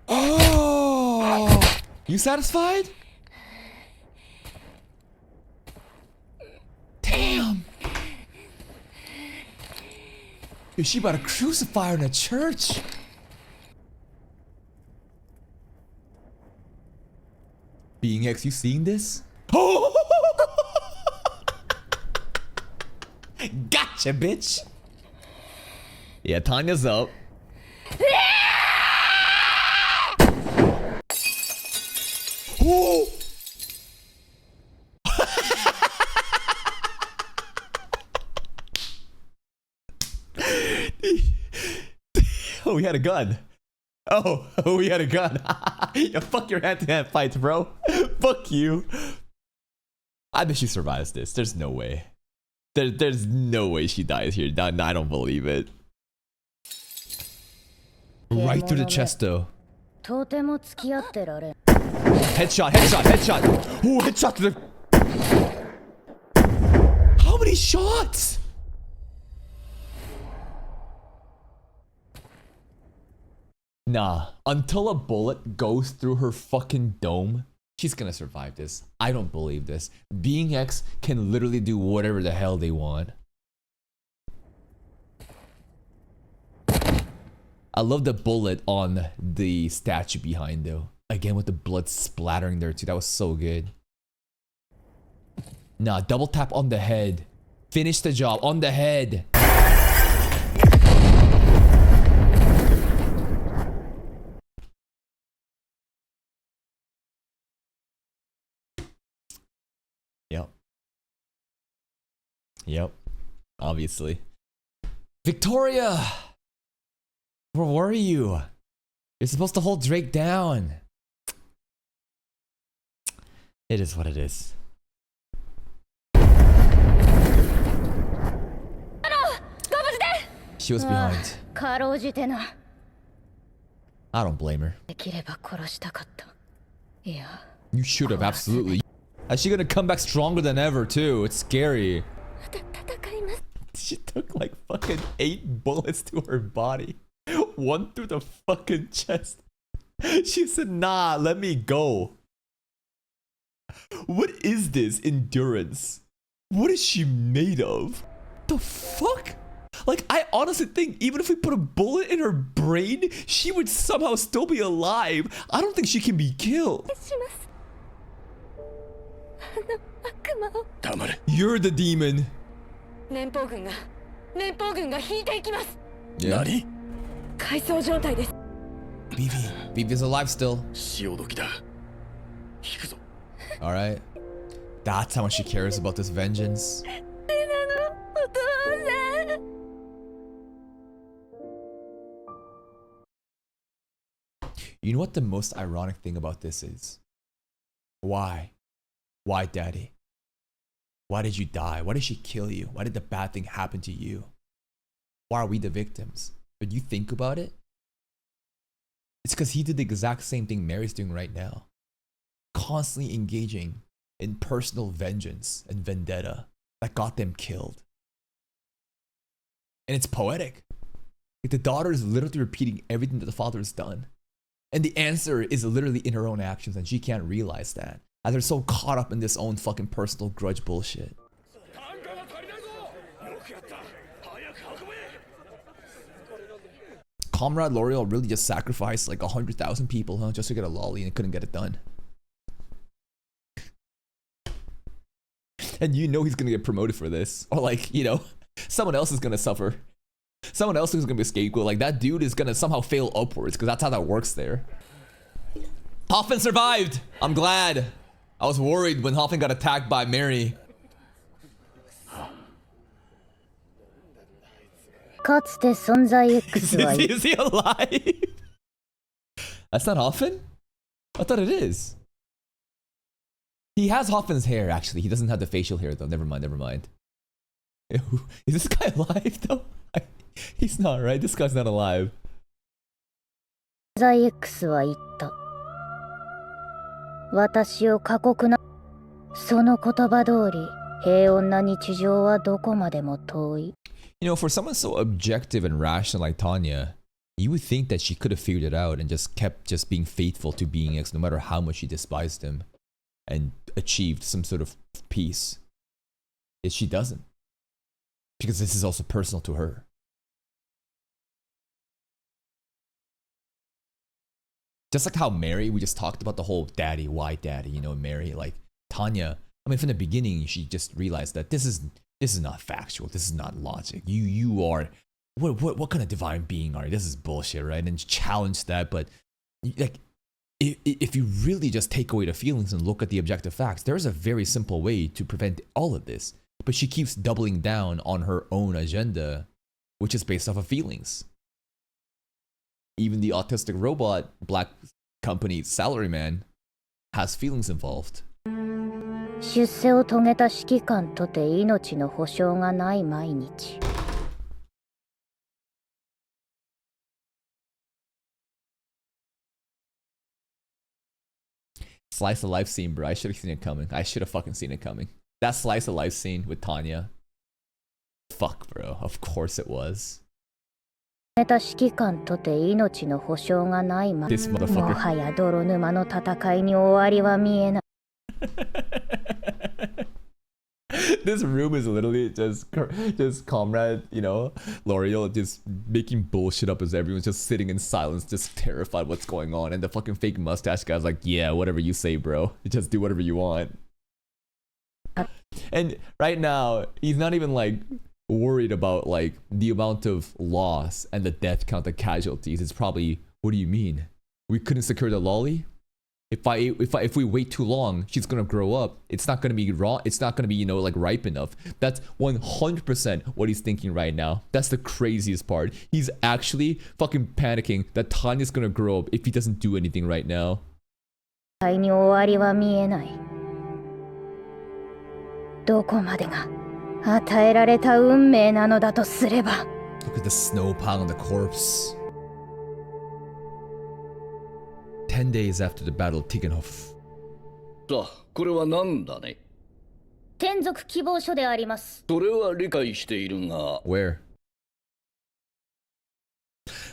Oh! You satisfied? Damn! Is she about to crucify her in a church? Being X, you seeing this? Oh! Gotcha, bitch! Yeah, Tanya's up. Oh! Oh, we had a gun. Oh, we had a gun. Yeah, fuck your hand-to-hand fights, bro. Fuck you. I bet she survives this. There's no way. There's no way she dies here. No, I don't believe it. Right through the chest, though. Headshot. Oh, headshot to the... How many shots? Nah, until a bullet goes through her fucking dome, she's gonna survive this. I don't believe this. Being X can literally do whatever the hell they want. I love the bullet on the statue behind though. Again with the blood splattering there too. That was so good. Nah, double tap on the head. Finish the job on the head. Yep. Obviously. Victoria! Where were you? You're supposed to hold Drake down. It is what it is. She was behind. I don't blame her. You should have, absolutely. Is she gonna come back stronger than ever too? It's scary. She took like fucking 8 bullets to her body. 1 through the fucking chest. She said, nah, let me go. What is this endurance? What is she made of? The fuck? Like, I honestly think even if we put a bullet in her brain, she would somehow still be alive. I don't think she can be killed. You're the demon. Yeah. Vivi's alive still. Alright. That's how much she cares about this vengeance. You know what the most ironic thing about this is? Why? Why, Daddy? Why did you die? Why did she kill you? Why did the bad thing happen to you? Why are we the victims? But you think about it, it's because he did the exact same thing Mary's doing right now. Constantly engaging in personal vengeance and vendetta that got them killed. And it's poetic. Like, the daughter is literally repeating everything that the father has done. And the answer is literally in her own actions, and she can't realize that. And they're so caught up in this own fucking personal grudge bullshit. Comrade L'Oreal really just sacrificed like 100,000 people, huh? Just to get a lolly and couldn't get it done. And you know he's gonna get promoted for this. Or like, you know, someone else is gonna suffer. Someone else is gonna be a scapegoat. Like, that dude is gonna somehow fail upwards, because that's how that works there. Hoffman survived! I'm glad. I was worried when Hoffman got attacked by Mary. Is he alive? That's not Hoffman? I thought it is. He has Hoffman's hair, actually. He doesn't have the facial hair, though. Never mind, never mind. Is this guy alive, though? He's not, right? This guy's not alive. You know, for someone so objective and rational like Tanya, you would think that she could have figured it out and just kept just being faithful to being X no matter how much she despised him, and achieved some sort of peace. Yet she doesn't. Because this is also personal to her. Just like how Mary, we just talked about the whole daddy, why daddy, you know, Mary, like Tanya, I mean, from the beginning, she just realized that this is not factual. This is not logic. You are, what kind of divine being are you? This is bullshit, right? And challenge that, but like, if you really just take away the feelings and look at the objective facts, there's a very simple way to prevent all of this. But she keeps doubling down on her own agenda, which is based off of feelings. Even the autistic robot black company salaryman has feelings involved. Slice of life scene, bro. I should have seen it coming. I should have fucking seen it coming. That slice of life scene with Tanya. Fuck, bro. Of course it was. This motherfucker. This room is literally just comrade, you know, L'Oreal just making bullshit up as everyone's just sitting in silence, just terrified what's going on. And the fucking fake mustache guy's like, yeah, whatever you say, bro. You just do whatever you want. And right now, he's not even like worried about like the amount of loss and the death count, the casualties. It's probably, what do you mean? We couldn't secure the lolly? If we wait too long, she's gonna grow up. It's not gonna be raw. It's not gonna be, you know, like ripe enough. That's 100% what he's thinking right now. That's the craziest part. He's actually fucking panicking that Tanya's gonna grow up if he doesn't do anything right now. に終わりは見えない。どこまでが与えられた運命なのだとすれば。Look at the snow pile on the corpse. 10 days after the battle of Tigenhof. さあ、これは何だね。転属希望書であります。それは理解しているが。Where?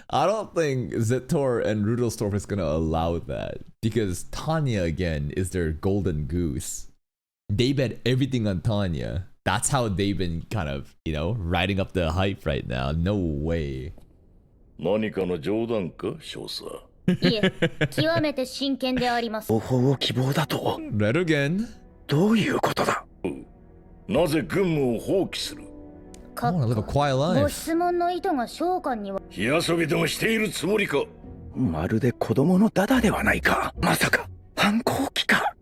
I don't think Zetor and Rudelstorff is gonna allow that because Tanya again is their golden goose. They bet everything on Tanya. That's how they've been kind of, you know, riding up the hype right now. No way. 何かの冗談か、少佐。いえ、極めて真剣であります。方法を希望だと。Red again. どういうことだ。なぜ軍務を放棄する。I wanna live a quiet life. ご質問の意図が召喚には。火遊びでもしているつもりか。まるで子供のダダではないか。まさか反抗期か。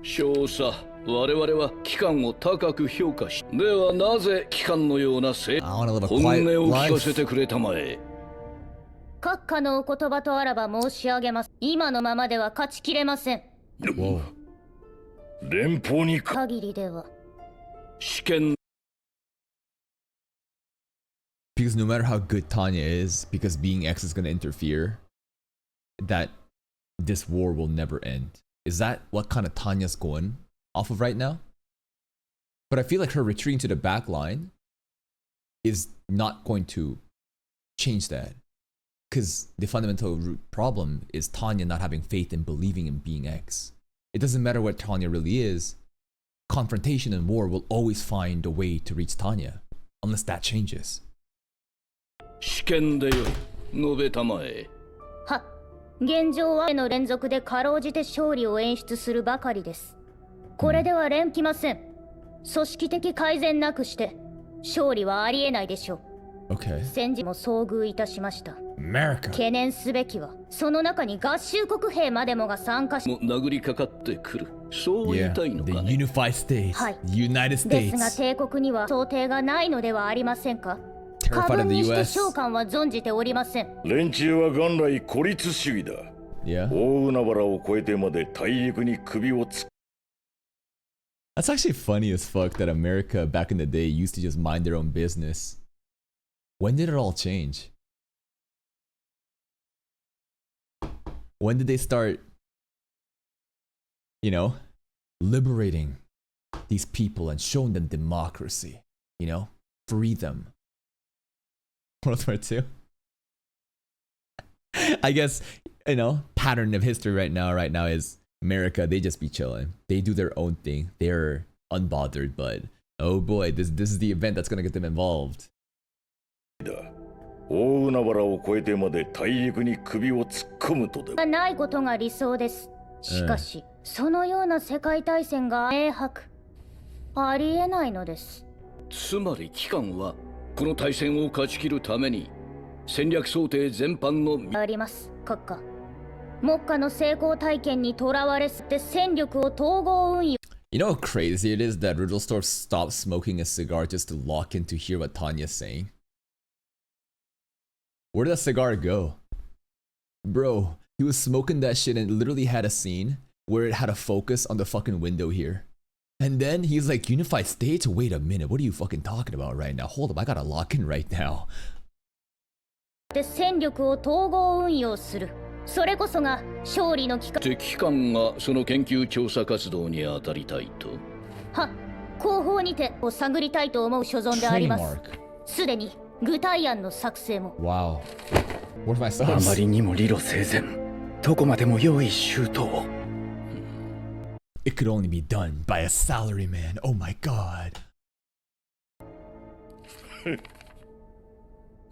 少佐、我々は機関を高く評価し、ではなぜ機関のような本 I wanna live a 音 quiet を聞か life. せてくれたまえ。閣下のお言葉とあらば申し上げます。今のままでは勝ちきれません。Whoa. 連邦に限りでは。試験 Because no matter how good Tanya is, because being X is gonna interfere, that this war will never end. Is that what kind of Tanya's going off of right now? But I feel like her retreating to the back line is not going to change that. Because the fundamental root problem is Tanya not having faith and believing in being X. It doesn't matter what Tanya really is. Confrontation and war will always find a way to reach Tanya. Unless that changes. 試験でよい述べたまえ。は、現状はの連続でかろうじて勝利を演出するばかりです。これでは連きません。組織的改善なくして勝利はありえないでしょう。Okay. 戦時も遭遇いたしました。America. 懸念すべきはその中に合衆国兵までもが参加し、も殴りかかってくる。そう言 Yeah, いたいの the かね。 unified states, はい。 United ですが States, 帝国には想定がないのではありませんか。過 terrified 分 of the にして US. 召喚は存じておりません。連中は元来孤立主義だ。 Yeah. 大海原を越えてまで大陸に首を突っ That's actually funny as fuck that America back in the day used to just mind their own business. When did it all change? When did they start, you know, liberating these people and showing them democracy? You know, free them. World War II? I guess, you know, pattern of history right now is America, they just be chilling. They do their own thing. They're unbothered, but oh boy, this is the event that's gonna get them involved. 大海原を越えてまで大陸に首を突っ込むとで。ないことが理想です。しかし、そのような世界大戦が明白。ありえないのです。つまり機関はこの対戦を勝ち切るために戦略想定全般のあります、閣下。目下の成功体験にとらわれすって戦力を統合運用。You know how crazy it is that Rudelstorff stopped smoking a cigar just to lock in to hear what Tanya's saying? Where did that cigar go? Bro, he was smoking that shit and it literally had a scene where it had a focus on the fucking window here. And then he's like, Unified States? Wait a minute, what are you fucking talking about right now? Hold up, I gotta lock in right now. で戦力を統合運用する。それこそが勝利の機会。機関がその研究調査活動に当たりたいと。は、後方にてを探りたいと思う所存であります。 Trademark. すでに具体案の作成も。Wow. Where's my あま subs? りにも理路整然。どこまでも用意周到。It could only be done by a salaryman. Oh my god.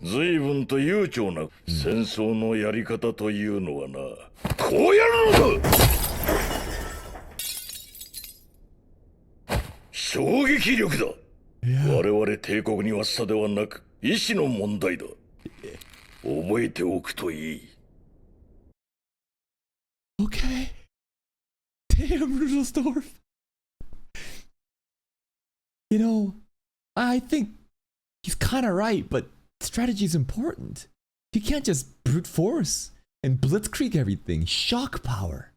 随分と悠長な戦争のやり方というのはな、こうやるのだ。衝撃力だ。我々帝国には差ではなく意志の問題だ。覚えておくといい。Okay. Damn, Rudelsdorff. You know, I think he's kind of right, but strategy is important. You can't just brute force and blitzkrieg everything. Shock power.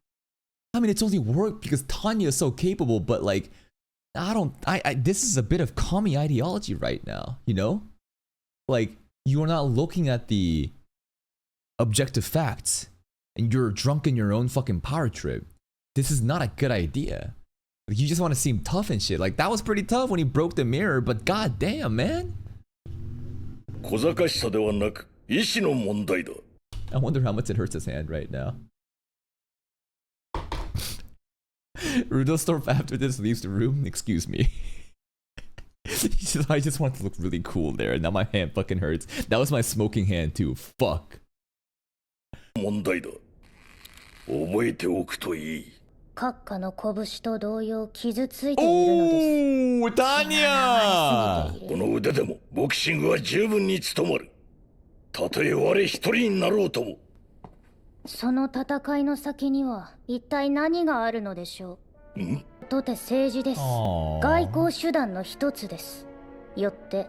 I mean, it's only worked because Tanya is so capable, but like, this is a bit of commie ideology right now, you know? Like, you are not looking at the objective facts, and you're drunk in your own fucking power trip. This is not a good idea. Like, you just want to seem tough and shit. Like, that was pretty tough when he broke the mirror, but goddamn, man. I wonder how much it hurts his hand right now. Rudelsdorff after this leaves the room. Excuse me. I just want to look really cool there, and now my hand fucking hurts. That was my smoking hand too. Fuck. Oh, Tanya! この腕でもボクシングは十分に務まる。たとえ我一人になろうとも。その戦いの先には一体何があるのでしょう。とて政治です。外交手段の一つです。よって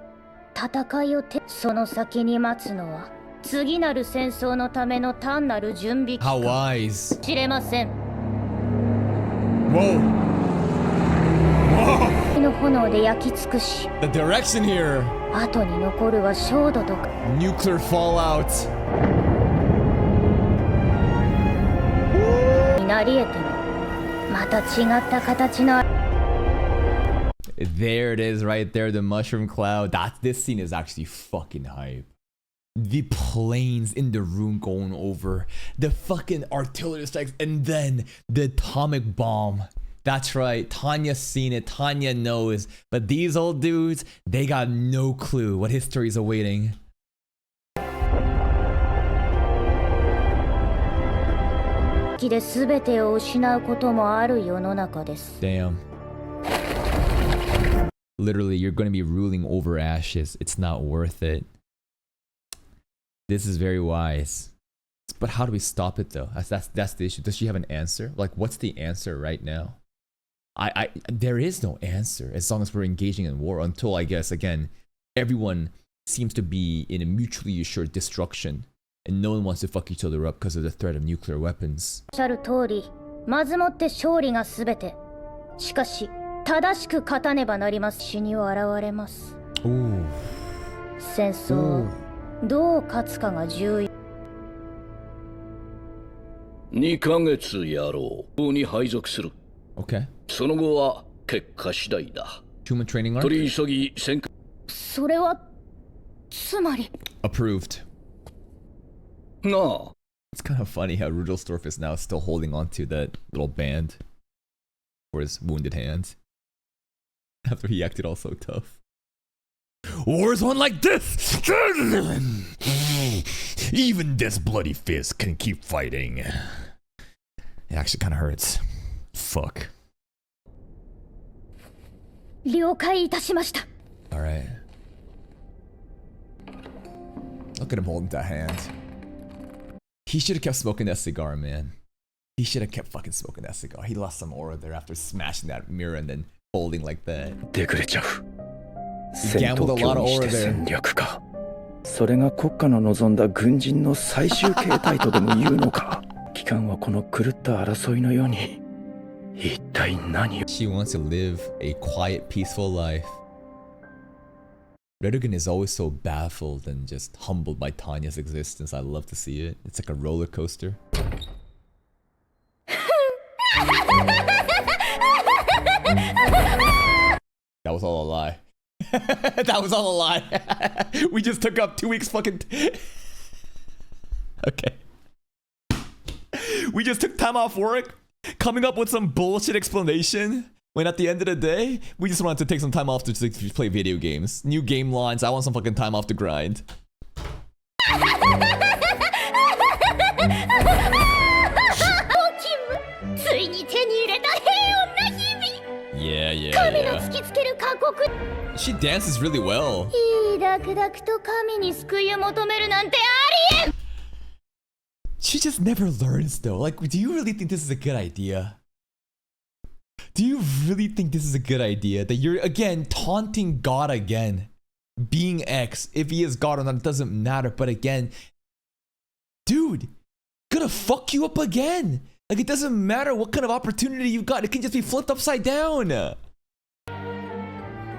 戦いをその先に待つのは次なる戦争のための単なる準備期間かもしれません。の炎で焼き尽くし。The direction here. 後に残るは焦土とか。Nuclear fallout. なり得てもまた違った形の。There it is, right there, the mushroom cloud. This scene is actually fucking hype. The planes in the room going over, the fucking artillery strikes, and then the atomic bomb. That's right, Tanya's seen it, Tanya knows, but these old dudes, they got no clue what history is awaiting. Damn. Literally, you're going to be ruling over ashes. It's not worth it. This is very wise. But how do we stop it though? That's the issue. Does she have an answer? Like, what's the answer right now? There is no answer as long as we're engaging in war until, I guess, again, everyone seems to be in a mutually assured destruction and no one wants to fuck each other up because of the threat of nuclear weapons. しかし正しく勝たねばなります。死に現れます。戦争をどう勝つかが重要。2ヶ月やろう。に配属する。Okay. その後は結果次第だ。Human training arc? 取り急ぎ戦果。それはつまり。Approved. なあ。It's kind of funny how Rudelsdorff is now still holding on to that little band for his wounded hand. After he acted all so tough. War is one like this! Even this bloody fist can keep fighting. It actually kind of hurts. Fuck. 了解いたしました。Alright. Look at him holding that hand. He should have kept smoking that cigar, man. He should have kept fucking smoking that cigar. He lost some aura there after smashing that mirror and then holding like that. He gambled a lot of aura there. それが国家の望んだ軍人の最終形態とでも言うのか。機関はこの狂った争いのように一体何を。 She wants to live a quiet, peaceful life. Redogan is always so baffled and just humbled by Tanya's existence. I love to see it. It's like a roller coaster. That was all a lie. That was all a lie. We just took up 2 weeks fucking... Okay. We just took time off work, coming up with some bullshit explanation, when at the end of the day, we just wanted to take some time off to just play video games. New game launch, I want some fucking time off to grind. Yeah. She dances really well. She just never learns though. Like, do you really think this is a good idea? Do you really think this is a good idea? That you're, again, taunting God again? Being X, if he is God or not, it doesn't matter. But again, dude, gonna fuck you up again. Like, it doesn't matter what kind of opportunity you got. It can just be flipped upside down.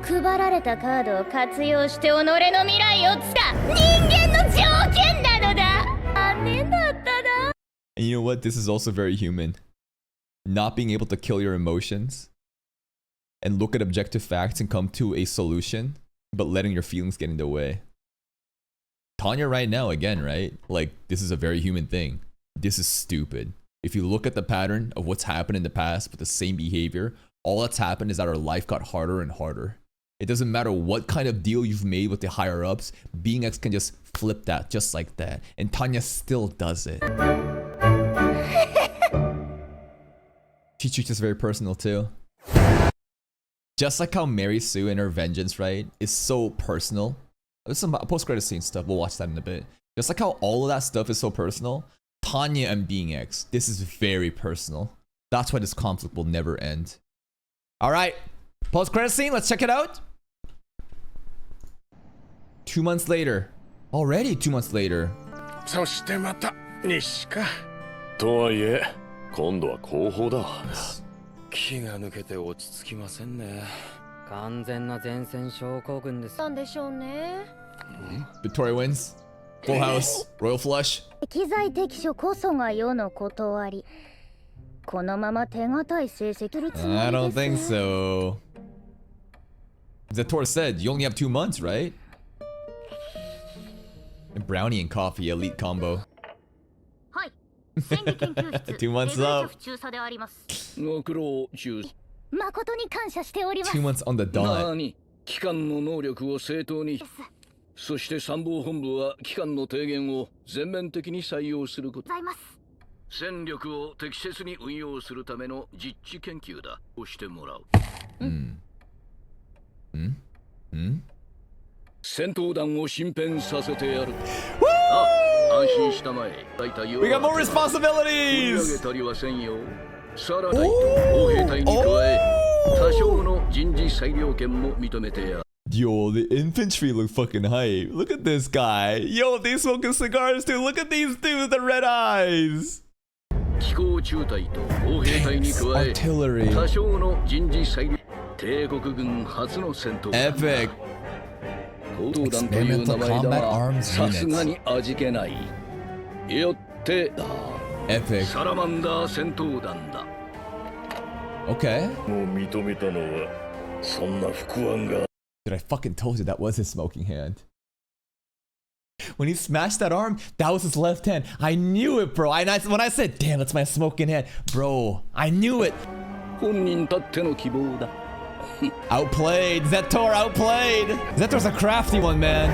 配られたカードを活用して己の未来をつか人間の条件なのだ。残念だったな。 And you know what? This is also very human. Not being able to kill your emotions and look at objective facts and come to a solution, but letting your feelings get in the way. Tanya right now, again, right? Like, this is a very human thing. This is stupid. If you look at the pattern of what's happened in the past with the same behavior, all that's happened is that our life got harder and harder. It doesn't matter what kind of deal you've made with the higher ups, Being X can just flip that just like that. And Tanya still does it. She treats us very personal too. Just like how Mary Sue and her vengeance, right, is so personal. There's some post-credit scene stuff, we'll watch that in a bit. Just like how all of that stuff is so personal, Tanya and Being X, this is very personal. That's why this conflict will never end. Alright, post-credit scene, let's check it out. 2 months later. Already 2 months later. そしてまた西か。とはいえ、今度は後方だ。気が抜けて落ち着きませんね。完全な前線症候群です。なんでしょうね。Victoria wins. Full house. Royal flush. 適材適所こそが世の断り。このまま手堅い成績するつもりです。 I don't think so. Zator said you only have 2 months, right? Brownie and coffee, elite combo. はい。戦技研究室 2 months up. 中佐であります。ご苦労中。誠に感謝しております。 2 months on the dot. 何？機関の能力を正当に。そして参謀本部は機関の提言を全面的に採用すること。ございます。戦力を適切に運用するための実地研究だ。をしてもらう。戦闘団を身辺させてやる。あ、安心したまえ。大体 We got more responsibilities! 上げたりはせんよ。さらに砲兵隊に加え、多少の人事裁量権も認めてやる。Yo, the infantry look fucking hype. Look at this guy. Yo, they smoking cigars too. Look at these dudes with the red eyes. 機構中隊と砲兵隊に加え、 Artillery. 多少の人事裁量。帝国軍初の戦闘。Epic. 行動団という名前だが、さすがに味気ない。よってだ。Epic. サラマンダー戦闘団だ。Okay. もう認めたのは、そんな不安が。Dude, I fucking told you that was his smoking hand. When he smashed that arm, that was his left hand. I knew it, bro. When I said, damn, that's my smoking hand. Bro, I knew it. 本人たっての希望だ。Outplayed. Zetor outplayed. Zetor's a crafty one, man.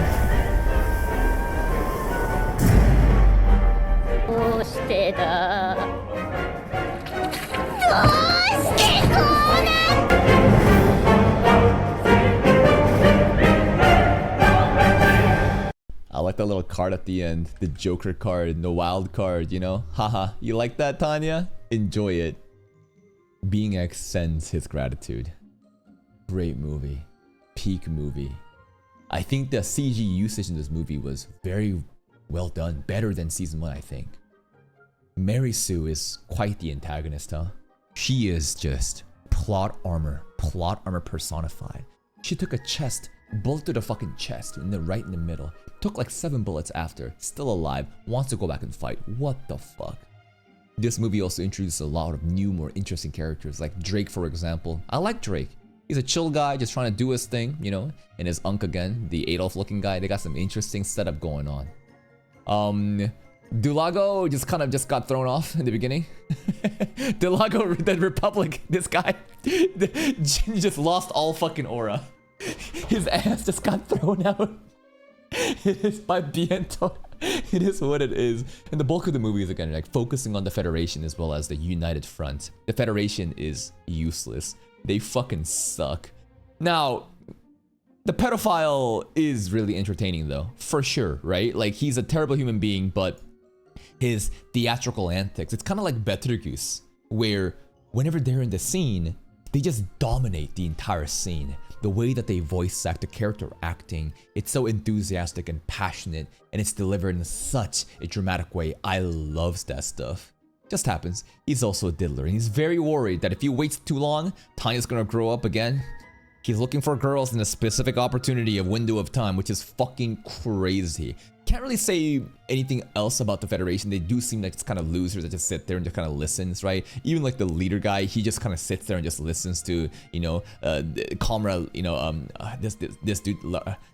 どうしてだ。どうしてこうなった。 I like that little card at the end. The Joker card, the wild card, you know? Haha. You like that, Tanya? Enjoy it. Being X sends his gratitude. Great movie. Peak movie. I think the CG usage in this movie was very well done. Better than season 1, I think. Mary Sue is quite the antagonist, huh? She is just plot armor personified. She took a chest, bullet to the fucking chest, and then right in the middle. Took like 7 bullets after, still alive, wants to go back and fight. What the fuck? This movie also introduces a lot of new, more interesting characters, like Drake, for example. I like Drake. He's a chill guy, just trying to do his thing, you know? And his Unk again, the Adolf-looking guy, they got some interesting setup going on. Dulago just got thrown off in the beginning. Dulago, the Republic, this guy, just lost all fucking aura. His ass just got thrown out. It is by Biento. It is what it is. And the bulk of the movie is again like focusing on the Federation as well as the United Front. The Federation is useless. They fucking suck. Now, the pedophile is really entertaining though, for sure, right? Like he's a terrible human being, but his theatrical antics, it's kind of like Betelgeuse, where whenever they're in the scene, they just dominate the entire scene. The way that they voice act, the character acting, it's so enthusiastic and passionate, and it's delivered in such a dramatic way. I love that stuff. Just happens, he's also a diddler, and he's very worried that if he waits too long, Tanya's gonna grow up again. He's looking for girls in a specific opportunity of window of time, which is fucking crazy. Can't really say anything else about the Federation. They do seem like it's kind of losers that just sit there and just kind of listens, right? Even like the leader guy, he just kind of sits there and just listens to, you know, comrade, you know, this dude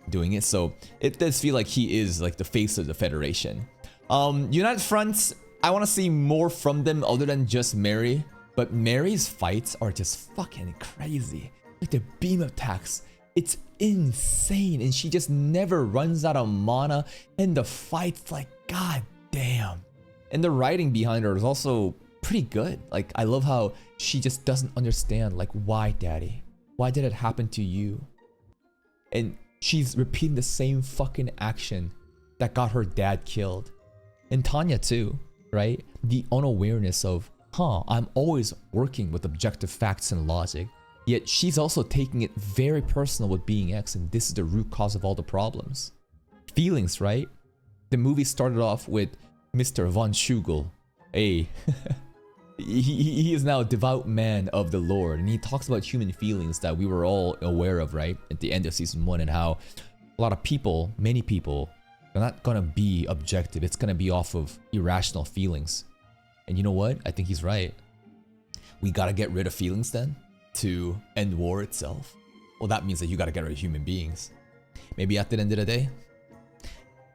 doing it. So it does feel like he is like the face of the Federation. United Front, I want to see more from them other than just Mary, but Mary's fights are just fucking crazy. Like the beam attacks, it's insane, and she just never runs out of mana, and the fight's like, god damn. And the writing behind her is also pretty good. Like, I love how she just doesn't understand, like, why, daddy? Why did it happen to you? And she's repeating the same fucking action that got her dad killed. And Tanya too, right? The unawareness of, I'm always working with objective facts and logic. Yet she's also taking it very personal with being X, and this is the root cause of all the problems. Feelings, right? The movie started off with Mr. Von Schugel. He is now a devout man of the Lord, and he talks about human feelings that we were all aware of, right? At the end of season 1, and how a lot of people, many people, are not gonna be objective. It's gonna be off of irrational feelings. And you know what? I think he's right. We gotta get rid of feelings then to end war itself. Well, that means that you gotta get rid of human beings. Maybe at the end of the day,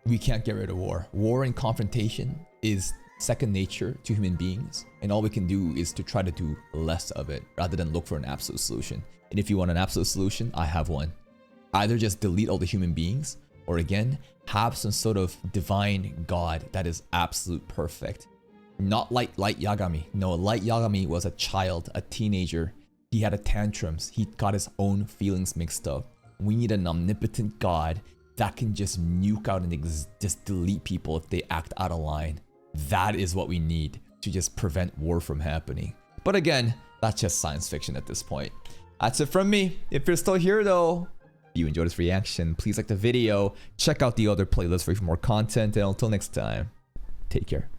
we can't get rid of war. War and confrontation is second nature to human beings, and all we can do is to try to do less of it rather than look for an absolute solution. And if you want an absolute solution, I have one. Either just delete all the human beings, or again, have some sort of divine god that is absolute perfect. Not like Light Yagami. No, Light Yagami was a child, a teenager. He had a tantrums. He got his own feelings mixed up. We need an omnipotent god that can just nuke out and just delete people if they act out of line. That is what we need to just prevent war from happening. But again, that's just science fiction at this point. That's it from me. If you're still here though, if you enjoyed this reaction, please like the video. Check out the other playlists for more content. And until next time, take care.